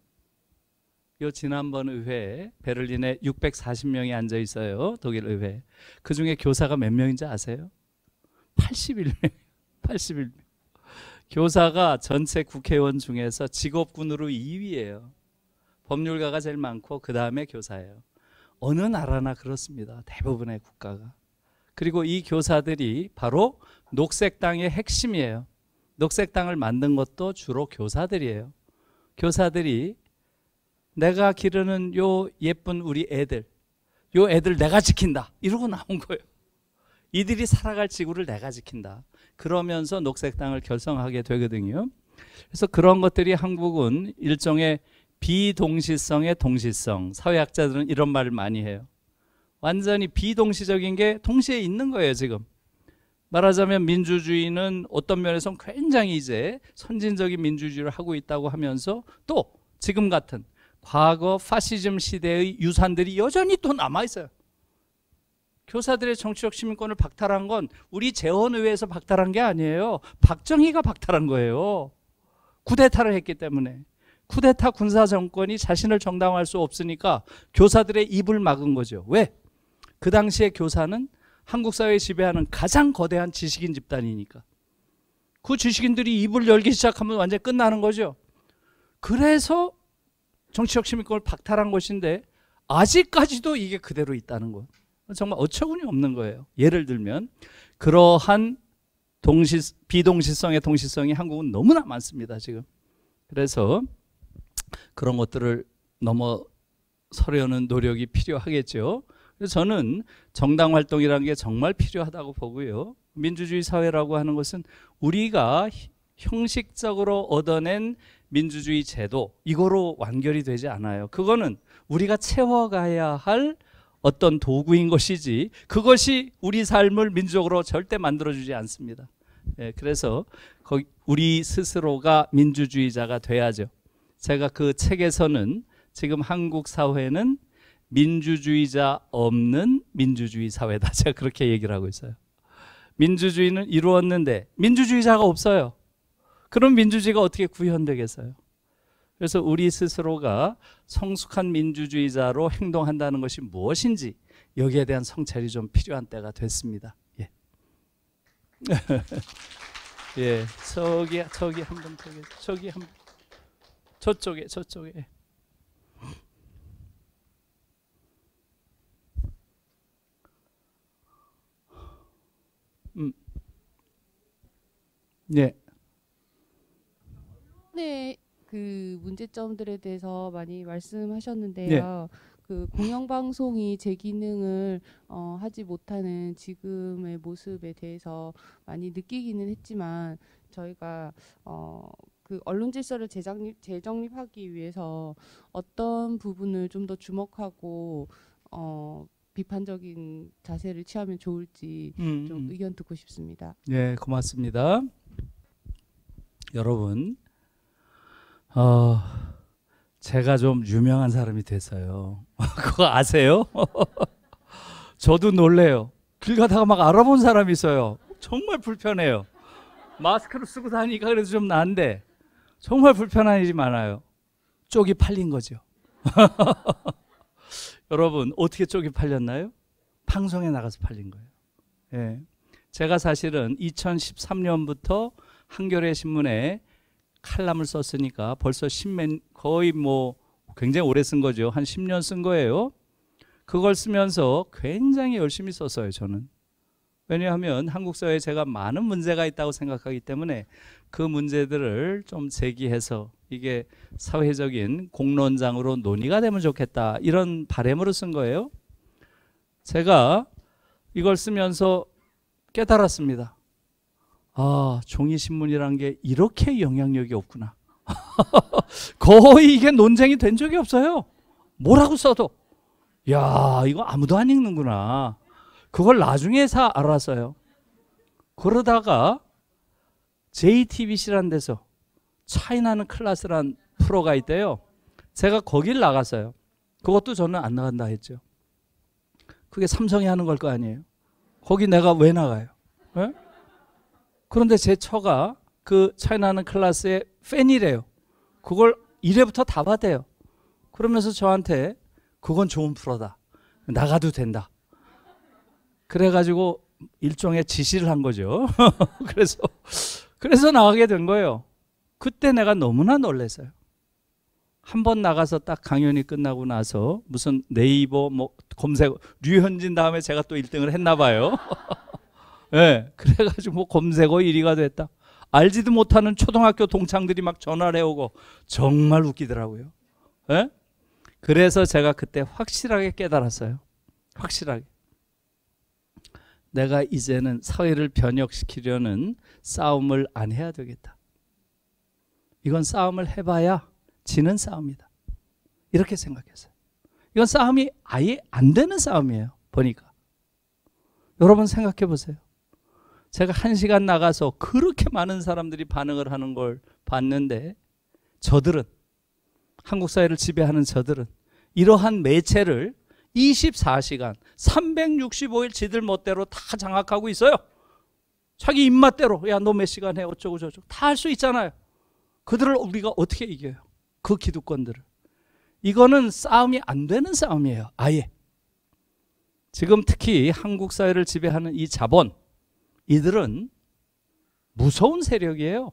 요 지난번 의회에 베를린에 640명이 앉아 있어요. 독일 의회. 그중에 교사가 몇 명인지 아세요? 81명. 81명. 교사가 전체 국회의원 중에서 직업군으로 2위예요. 법률가가 제일 많고 그 다음에 교사예요. 어느 나라나 그렇습니다. 대부분의 국가가. 그리고 이 교사들이 바로 녹색당의 핵심이에요. 녹색당을 만든 것도 주로 교사들이에요. 교사들이 내가 기르는 요 예쁜 우리 애들, 요 애들 내가 지킨다 이러고 나온 거예요. 이들이 살아갈 지구를 내가 지킨다. 그러면서 녹색당을 결성하게 되거든요. 그래서 그런 것들이 한국은 일종의 비동시성의 동시성. 사회학자들은 이런 말을 많이 해요. 완전히 비동시적인 게 동시에 있는 거예요. 지금 말하자면 민주주의는 어떤 면에서는 굉장히 이제 선진적인 민주주의를 하고 있다고 하면서 또 지금 같은 과거 파시즘 시대의 유산들이 여전히 또 남아있어요. 교사들의 정치적 시민권을 박탈한 건 우리 재헌의회에서 박탈한 게 아니에요. 박정희가 박탈한 거예요. 쿠데타를 했기 때문에. 쿠데타 군사 정권이 자신을 정당화할 수 없으니까 교사들의 입을 막은 거죠. 왜? 그 당시에 교사는 한국 사회를 지배하는 가장 거대한 지식인 집단이니까. 그 지식인들이 입을 열기 시작하면 완전히 끝나는 거죠. 그래서 정치적 시민권을 박탈한 것인데 아직까지도 이게 그대로 있다는 것. 정말 어처구니 없는 거예요. 예를 들면 그러한 비동시성의 동시성이 한국은 너무나 많습니다. 지금. 그래서 그런 것들을 넘어서려는 노력이 필요하겠죠. 그래서 저는 정당 활동이라는 게 정말 필요하다고 보고요. 민주주의 사회라고 하는 것은 우리가 형식적으로 얻어낸 민주주의 제도 이거로 완결이 되지 않아요. 그거는 우리가 채워가야 할 어떤 도구인 것이지 그것이 우리 삶을 민주적으로 절대 만들어주지 않습니다. 예, 그래서 우리 스스로가 민주주의자가 돼야죠. 제가 그 책에서는 지금 한국 사회는 민주주의자 없는 민주주의 사회다. 제가 그렇게 얘기를 하고 있어요. 민주주의는 이루었는데 민주주의자가 없어요. 그럼 민주주의가 어떻게 구현되겠어요? 그래서 우리 스스로가 성숙한 민주주의자로 행동한다는 것이 무엇인지 여기에 대한 성찰이 좀 필요한 때가 됐습니다. 예. 예, 저기 한 분, 저기 한 분, 저쪽에. 예. 네, 그 문제점들에 대해서 많이 말씀하셨는데요. 그 공영방송이 제 기능을 하지 못하는 지금의 모습에 대해서 많이 느끼기는 했지만 저희가 그 언론 질서를 재정립하기 위해서 어떤 부분을 좀 더 주목하고 비판적인 자세를 취하면 좋을지 좀 의견 듣고 싶습니다. 네, 고맙습니다. 여러분, 제가 좀 유명한 사람이 됐어요. 그거 아세요? 저도 놀래요. 길 가다가 막 알아본 사람이 있어요. 정말 불편해요. 마스크를 쓰고 다니니까 그래도 좀 나은데 정말 불편한 일이 많아요. 쪽이 팔린 거죠. 여러분 어떻게 쪽이 팔렸나요? 방송에 나가서 팔린 거예요. 예. 제가 사실은 2013년부터 한겨레 신문에 칼럼을 썼으니까 벌써 거의 뭐 굉장히 오래 쓴 거죠. 한 10년 쓴 거예요. 그걸 쓰면서 굉장히 열심히 썼어요, 저는. 왜냐하면 한국 사회에 제가 많은 문제가 있다고 생각하기 때문에 그 문제들을 좀 제기해서 이게 사회적인 공론장으로 논의가 되면 좋겠다, 이런 바람으로 쓴 거예요. 제가 이걸 쓰면서 깨달았습니다. 아, 종이신문이라는 게 이렇게 영향력이 없구나. 거의 이게 논쟁이 된 적이 없어요. 뭐라고 써도. 야, 이거 아무도 안 읽는구나. 그걸 나중에서 알았어요. 그러다가 JTBC라는 데서 차이나는 클래스란 프로가 있대요. 제가 거길 나갔어요. 그것도 저는 안 나간다 했죠. 그게 삼성이 하는 걸 거 아니에요. 거기 내가 왜 나가요? 네? 그런데 제 처가 그 차이나는 클래스의 팬이래요. 그걸 1회부터 다 봤대요. 그러면서 저한테 그건 좋은 프로다, 나가도 된다. 그래가지고 일종의 지시를 한 거죠. 그래서 나가게 된 거예요. 그때 내가 너무나 놀랐어요. 한 번 나가서 딱 강연이 끝나고 나서 무슨 네이버 뭐 검색, 류현진 다음에 제가 또 1등을 했나 봐요. 네, 그래가지고 뭐 검색어 1위가 됐다. 알지도 못하는 초등학교 동창들이 막 전화를 해오고 정말 웃기더라고요. 네? 그래서 제가 그때 확실하게 깨달았어요. 확실하게. 내가 이제는 사회를 변혁시키려는 싸움을 안 해야 되겠다. 이건 싸움을 해봐야 지는 싸움이다. 이렇게 생각했어요. 이건 싸움이 아예 안 되는 싸움이에요. 보니까. 여러분 생각해 보세요. 제가 1시간 나가서 그렇게 많은 사람들이 반응을 하는 걸 봤는데, 저들은, 한국 사회를 지배하는 저들은 이러한 매체를 24시간 365일 지들 멋대로 다 장악하고 있어요. 자기 입맛대로 야 너 몇 시간 해 어쩌고 저쩌고 다 할 수 있잖아요. 그들을 우리가 어떻게 이겨요? 그 기득권들을. 이거는 싸움이 안 되는 싸움이에요. 아예. 지금 특히 한국 사회를 지배하는 이 자본, 이들은 무서운 세력이에요.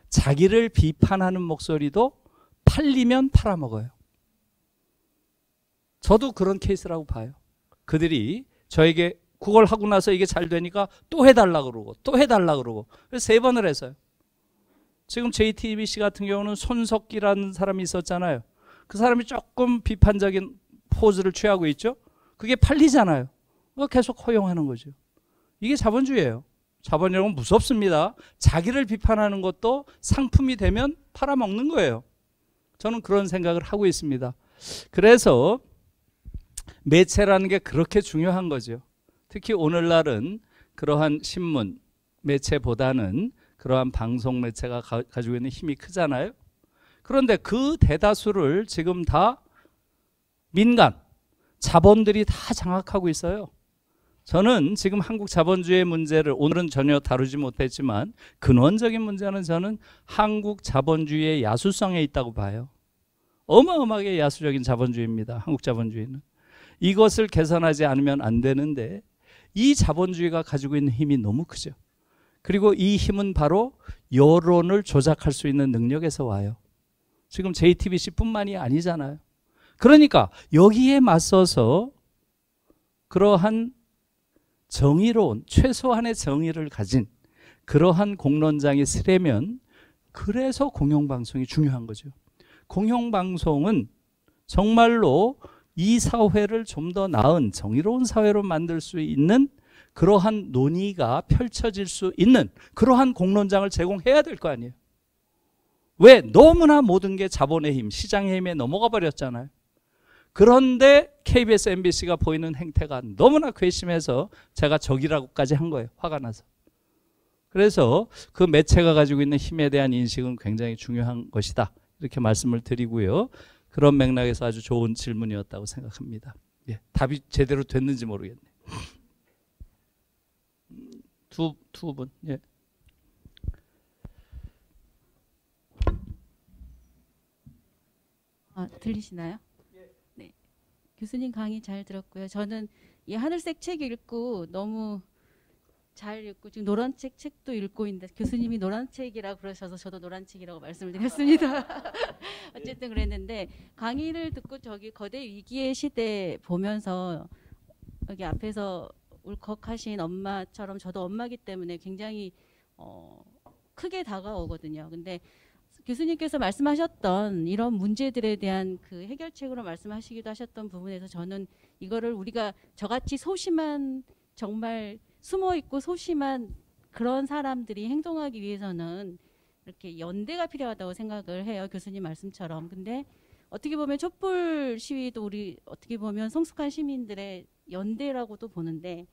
자기를 비판하는 목소리도 팔리면 팔아먹어요. 저도 그런 케이스라고 봐요. 그들이 저에게 그걸 하고 나서 이게 잘 되니까 또 해달라 그러고 또 해달라 그러고, 그래서 3번을 했어요. 지금 JTBC 같은 경우는 손석기라는 사람이 있었잖아요. 그 사람이 조금 비판적인 포즈를 취하고 있죠. 그게 팔리잖아요. 계속 허용하는 거죠. 이게 자본주의예요. 자본주의는 무섭습니다. 자기를 비판하는 것도 상품이 되면 팔아먹는 거예요. 저는 그런 생각을 하고 있습니다. 그래서 매체라는 게 그렇게 중요한 거죠. 특히 오늘날은 그러한 신문 매체보다는 그러한 방송 매체가 가지고 있는 힘이 크잖아요. 그런데 그 대다수를 지금 다 민간, 자본들이 다 장악하고 있어요. 저는 지금 한국 자본주의의 문제를 오늘은 전혀 다루지 못했지만 근원적인 문제는 저는 한국 자본주의의 야수성에 있다고 봐요. 어마어마하게 야수적인 자본주의입니다. 한국 자본주의는. 이것을 개선하지 않으면 안 되는데 이 자본주의가 가지고 있는 힘이 너무 크죠. 그리고 이 힘은 바로 여론을 조작할 수 있는 능력에서 와요. 지금 JTBC뿐만이 아니잖아요. 그러니까 여기에 맞서서 그러한 정의로운 최소한의 정의를 가진 그러한 공론장이 쓰려면, 그래서 공영방송이 중요한 거죠. 공영방송은 정말로 이 사회를 좀 더 나은 정의로운 사회로 만들 수 있는 그러한 논의가 펼쳐질 수 있는 그러한 공론장을 제공해야 될 거 아니에요. 왜? 너무나 모든 게 자본의 힘, 시장의 힘에 넘어가 버렸잖아요. 그런데 KBS, MBC가 보이는 행태가 너무나 괘씸해서 제가 적이라고까지 한 거예요. 화가 나서. 그래서 그 매체가 가지고 있는 힘에 대한 인식은 굉장히 중요한 것이다. 이렇게 말씀을 드리고요. 그런 맥락에서 아주 좋은 질문이었다고 생각합니다. 예, 답이 제대로 됐는지 모르겠네요. 두 분. 예. 들리시나요? 네. 교수님 강의 잘 들었고요. 저는 이 하늘색 책 읽고 너무 잘 읽고 지금 노란 책도 읽고 있는데 교수님이 노란 책이라 그러셔서 저도 노란 책이라고 말씀을 드렸습니다. 어쨌든 그랬는데 강의를 듣고 저기 거대 위기의 시대 보면서 여기 앞에서 울컥하신 엄마처럼 저도 엄마기 때문에 굉장히 크게 다가오거든요. 근데 교수님께서 말씀하셨던 이런 문제들에 대한 그 해결책으로 말씀하시기도 하셨던 부분에서 저는 이거를 우리가 저같이 소심한 정말 숨어 있고 소심한 그런 사람들이 행동하기 위해서는 이렇게 연대가 필요하다고 생각을 해요. 교수님 말씀처럼. 근데 어떻게 보면 촛불 시위도 우리 어떻게 보면 성숙한 시민들의 연대라고도 보는데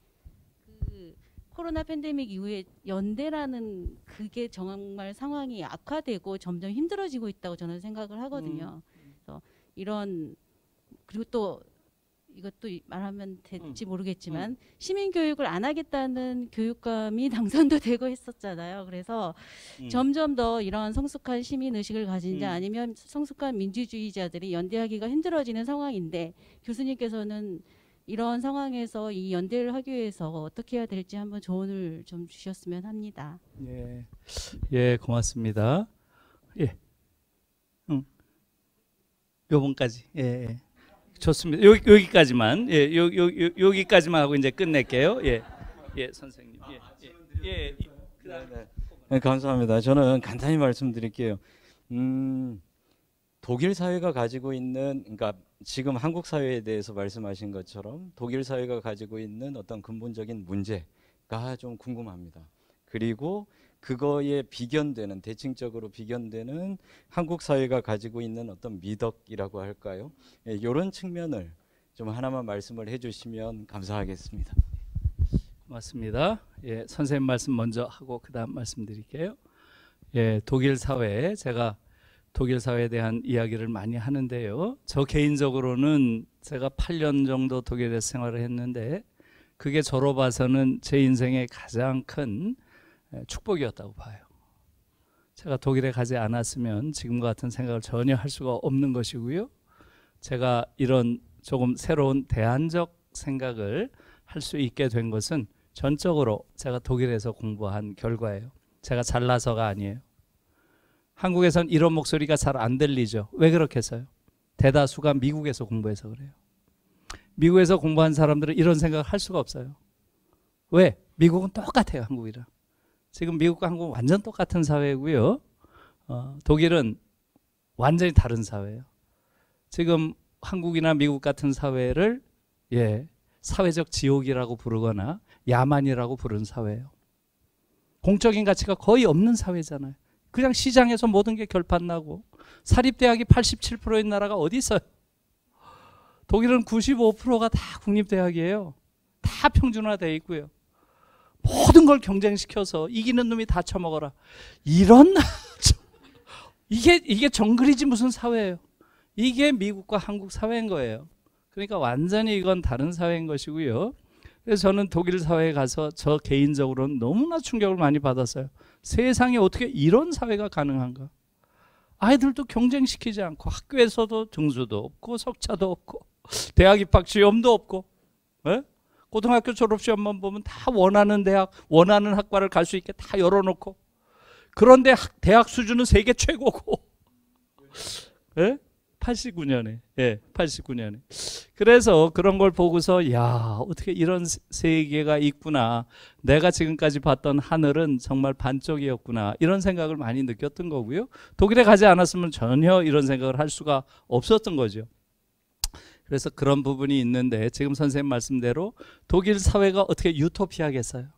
그 코로나 팬데믹 이후에 연대라는 그게 정말 상황이 악화되고 점점 힘들어지고 있다고 저는 생각을 하거든요. 그래서 이런 그리고 또 이것도 말하면 될지 모르겠지만 시민 교육을 안 하겠다는 교육감이 당선도 되고 했었잖아요. 그래서 점점 더 이런 성숙한 시민 의식을 가진 자 아니면 성숙한 민주주의자들이 연대하기가 힘들어지는 상황인데 교수님께서는 이런 상황에서 이 연대를 하기 위해서 어떻게 해야 될지 한번 조언을 좀 주셨으면 합니다. 예, 예, 고맙습니다. 예, 요번까지. 예, 예. 좋습니다. 여기까지만. 예, 여기까지만 하고 이제 끝낼게요. 예, 예, 선생님. 예, 예, 예. 네, 감사합니다. 저는 간단히 말씀드릴게요. 독일 사회가 가지고 있는, 그러니까 지금 한국 사회에 대해서 말씀하신 것처럼 독일 사회가 가지고 있는 어떤 근본적인 문제가 좀 궁금합니다. 그리고 그거에 비견되는, 대칭적으로 비견되는 한국 사회가 가지고 있는 어떤 미덕이라고 할까요? 예, 이런 측면을 좀 하나만 말씀을 해주시면 감사하겠습니다. 고맙습니다. 예, 선생님 말씀 먼저 하고 그다음 말씀드릴게요. 예, 독일 사회, 제가 독일 사회에 대한 이야기를 많이 하는데요. 저 개인적으로는 제가 8년 정도 독일에서 생활을 했는데 그게 저로 봐서는 제 인생의 가장 큰 축복이었다고 봐요. 제가 독일에 가지 않았으면 지금과 같은 생각을 전혀 할 수가 없는 것이고요. 제가 이런 조금 새로운 대안적 생각을 할 수 있게 된 것은 전적으로 제가 독일에서 공부한 결과예요. 제가 잘나서가 아니에요. 한국에선 이런 목소리가 잘 안 들리죠. 왜 그렇겠어요? 대다수가 미국에서 공부해서 그래요. 미국에서 공부한 사람들은 이런 생각을 할 수가 없어요. 왜? 미국은 똑같아요, 한국이랑. 지금 미국과 한국은 완전 똑같은 사회고요. 독일은 완전히 다른 사회예요. 지금 한국이나 미국 같은 사회를 사회적 지옥이라고 부르거나 야만이라고 부르는 사회예요. 공적인 가치가 거의 없는 사회잖아요. 그냥 시장에서 모든 게 결판나고 사립대학이 87%인 나라가 어디 있어요? 독일은 95%가 다 국립대학이에요. 다 평준화되어 있고요. 모든 걸 경쟁시켜서 이기는 놈이 다 처먹어라. 이런 이게 정글이지 무슨 사회예요. 이게 미국과 한국 사회인 거예요. 그러니까 완전히 이건 다른 사회인 것이고요. 그래서 저는 독일 사회에 가서 저 개인적으로는 너무나 충격을 많이 받았어요. 세상에 어떻게 이런 사회가 가능한가? 아이들도 경쟁시키지 않고 학교에서도 등수도 없고 석차도 없고 대학 입학 시험도 없고 고등학교 졸업시험만 보면 다 원하는 대학, 원하는 학과를 갈 수 있게 다 열어놓고 그런데 대학 수준은 세계 최고고 89년에 89년에 그래서 그런 걸 보고서 야 어떻게 이런 세계가 있구나, 내가 지금까지 봤던 하늘은 정말 반쪽이었구나, 이런 생각을 많이 느꼈던 거고요. 독일에 가지 않았으면 전혀 이런 생각을 할 수가 없었던 거죠. 그래서 그런 부분이 있는데 지금 선생님 말씀대로 독일 사회가 어떻게 유토피아겠어요?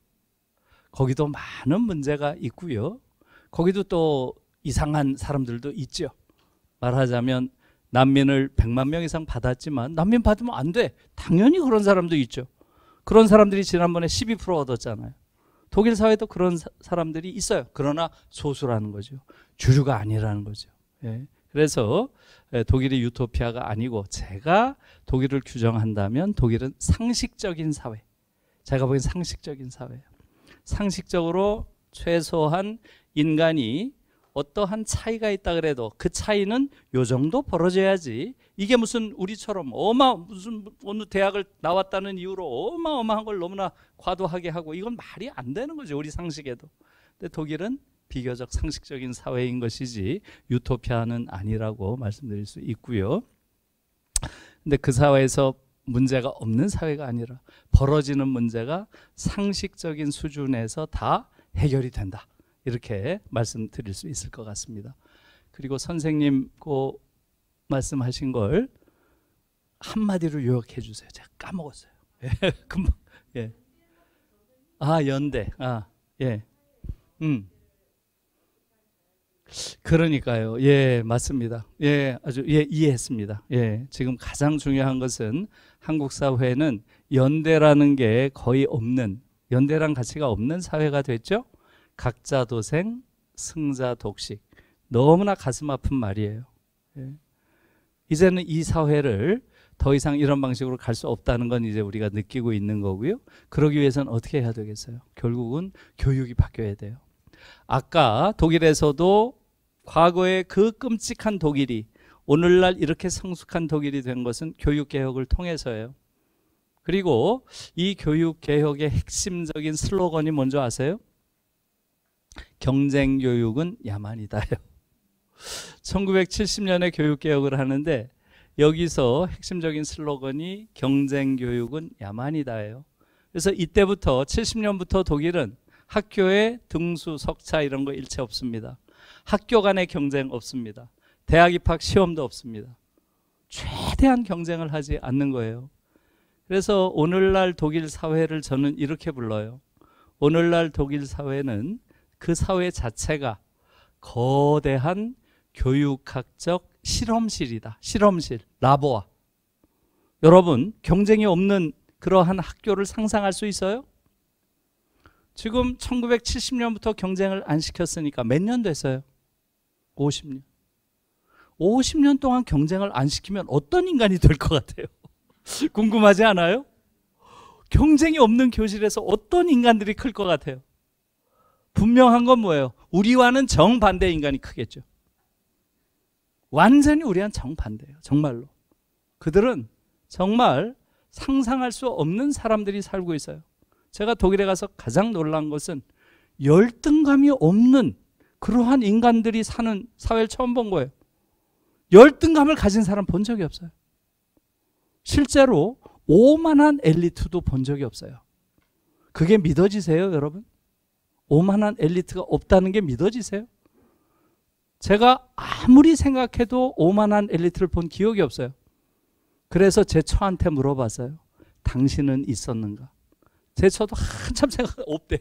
거기도 많은 문제가 있고요. 거기도 또 이상한 사람들도 있죠. 말하자면 난민을 100만 명 이상 받았지만 난민 받으면 안 돼. 당연히 그런 사람도 있죠. 그런 사람들이 지난번에 12% 얻었잖아요. 독일 사회도 그런 사람들이 있어요. 그러나 소수라는 거죠. 주류가 아니라는 거죠. 그래서 독일이 유토피아가 아니고 제가 독일을 규정한다면 독일은 상식적인 사회. 제가 보기엔 상식적인 사회예요. 상식적으로 최소한 인간이 어떠한 차이가 있다 그래도 그 차이는 요 정도 벌어져야지. 이게 무슨 우리처럼 무슨 어느 대학을 나왔다는 이유로 어마어마한 걸 너무나 과도하게 하고 이건 말이 안 되는 거죠. 우리 상식에도. 근데 독일은 비교적 상식적인 사회인 것이지 유토피아는 아니라고 말씀드릴 수 있고요. 근데 그 사회에서 문제가 없는 사회가 아니라 벌어지는 문제가 상식적인 수준에서 다 해결이 된다. 이렇게 말씀드릴 수 있을 것 같습니다. 그리고 선생님 그 말씀하신 걸 한마디로 요약해 주세요. 제가 까먹었어요. 예, 금방. 예. 아, 연대. 아, 예. 그러니까요. 예, 맞습니다. 예, 아주 예, 이해했습니다. 예, 지금 가장 중요한 것은 한국 사회는 연대라는 게 거의 없는, 연대란 가치가 없는 사회가 됐죠. 각자 도생, 승자 독식. 너무나 가슴 아픈 말이에요. 예. 이제는 이 사회를 더 이상 이런 방식으로 갈 수 없다는 건 이제 우리가 느끼고 있는 거고요. 그러기 위해서는 어떻게 해야 되겠어요? 결국은 교육이 바뀌어야 돼요. 아까 독일에서도 과거에 그 끔찍한 독일이 오늘날 이렇게 성숙한 독일이 된 것은 교육개혁을 통해서예요. 그리고 이 교육개혁의 핵심적인 슬로건이 뭔지 아세요? 경쟁교육은 야만이다요. 1970년에 교육개혁을 하는데 여기서 핵심적인 슬로건이 경쟁교육은 야만이다예요. 그래서 이때부터 70년부터 독일은 학교에 등수, 석차 이런 거 일체 없습니다. 학교 간의 경쟁 없습니다. 대학 입학 시험도 없습니다. 최대한 경쟁을 하지 않는 거예요. 그래서 오늘날 독일 사회를 저는 이렇게 불러요. 오늘날 독일 사회는 그 사회 자체가 거대한 교육학적 실험실이다. 실험실, 라보아. 여러분, 경쟁이 없는 그러한 학교를 상상할 수 있어요? 지금 1970년부터 경쟁을 안 시켰으니까 몇 년 됐어요? 50년. 50년 동안 경쟁을 안 시키면 어떤 인간이 될 것 같아요? 궁금하지 않아요? 경쟁이 없는 교실에서 어떤 인간들이 클 것 같아요? 분명한 건 뭐예요? 우리와는 정반대 인간이 크겠죠. 완전히 우리와는 정반대예요. 정말로. 그들은 정말 상상할 수 없는 사람들이 살고 있어요. 제가 독일에 가서 가장 놀란 것은 열등감이 없는 그러한 인간들이 사는 사회를 처음 본 거예요. 열등감을 가진 사람 본 적이 없어요. 실제로 오만한 엘리트도 본 적이 없어요. 그게 믿어지세요, 여러분? 오만한 엘리트가 없다는 게 믿어지세요? 제가 아무리 생각해도 오만한 엘리트를 본 기억이 없어요. 그래서 제 처한테 물어봤어요. 당신은 있었는가? 제 처도 한참 생각 없대요.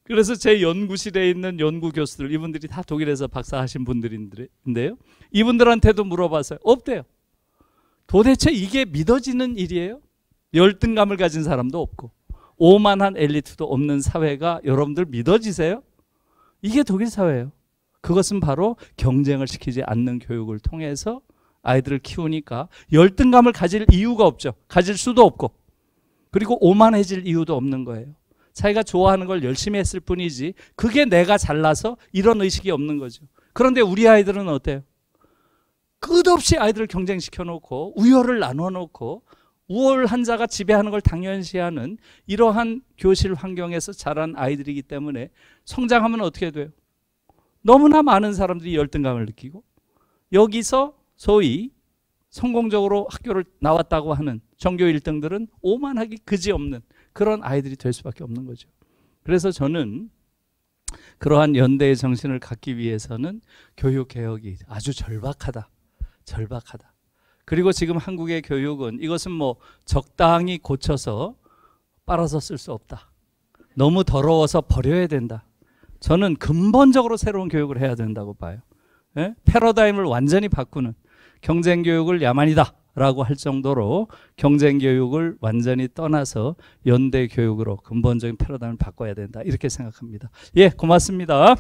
그래서 제 연구실에 있는 연구 교수들, 이분들이 다 독일에서 박사하신 분들인데요. 이분들한테도 물어봤어요. 없대요. 도대체 이게 믿어지는 일이에요? 열등감을 가진 사람도 없고 오만한 엘리트도 없는 사회가 여러분들 믿어지세요? 이게 독일 사회예요. 그것은 바로 경쟁을 시키지 않는 교육을 통해서 아이들을 키우니까 열등감을 가질 이유가 없죠. 가질 수도 없고 그리고 오만해질 이유도 없는 거예요. 자기가 좋아하는 걸 열심히 했을 뿐이지 그게 내가 잘나서 이런 의식이 없는 거죠. 그런데 우리 아이들은 어때요? 끝없이 아이들을 경쟁시켜 놓고 우열을 나눠 놓고 우월한 자가 지배하는 걸 당연시하는 이러한 교실 환경에서 자란 아이들이기 때문에 성장하면 어떻게 돼요? 너무나 많은 사람들이 열등감을 느끼고 여기서 소위 성공적으로 학교를 나왔다고 하는 전교 1등들은 오만하기 그지없는 그런 아이들이 될 수밖에 없는 거죠. 그래서 저는 그러한 연대의 정신을 갖기 위해서는 교육개혁이 아주 절박하다. 절박하다. 그리고 지금 한국의 교육은 이것은 뭐 적당히 고쳐서 빨아서 쓸 수 없다. 너무 더러워서 버려야 된다. 저는 근본적으로 새로운 교육을 해야 된다고 봐요. 예? 패러다임을 완전히 바꾸는 경쟁교육을 야만이다 라고 할 정도로 경쟁교육을 완전히 떠나서 연대교육으로 근본적인 패러다임을 바꿔야 된다 이렇게 생각합니다. 예, 고맙습니다.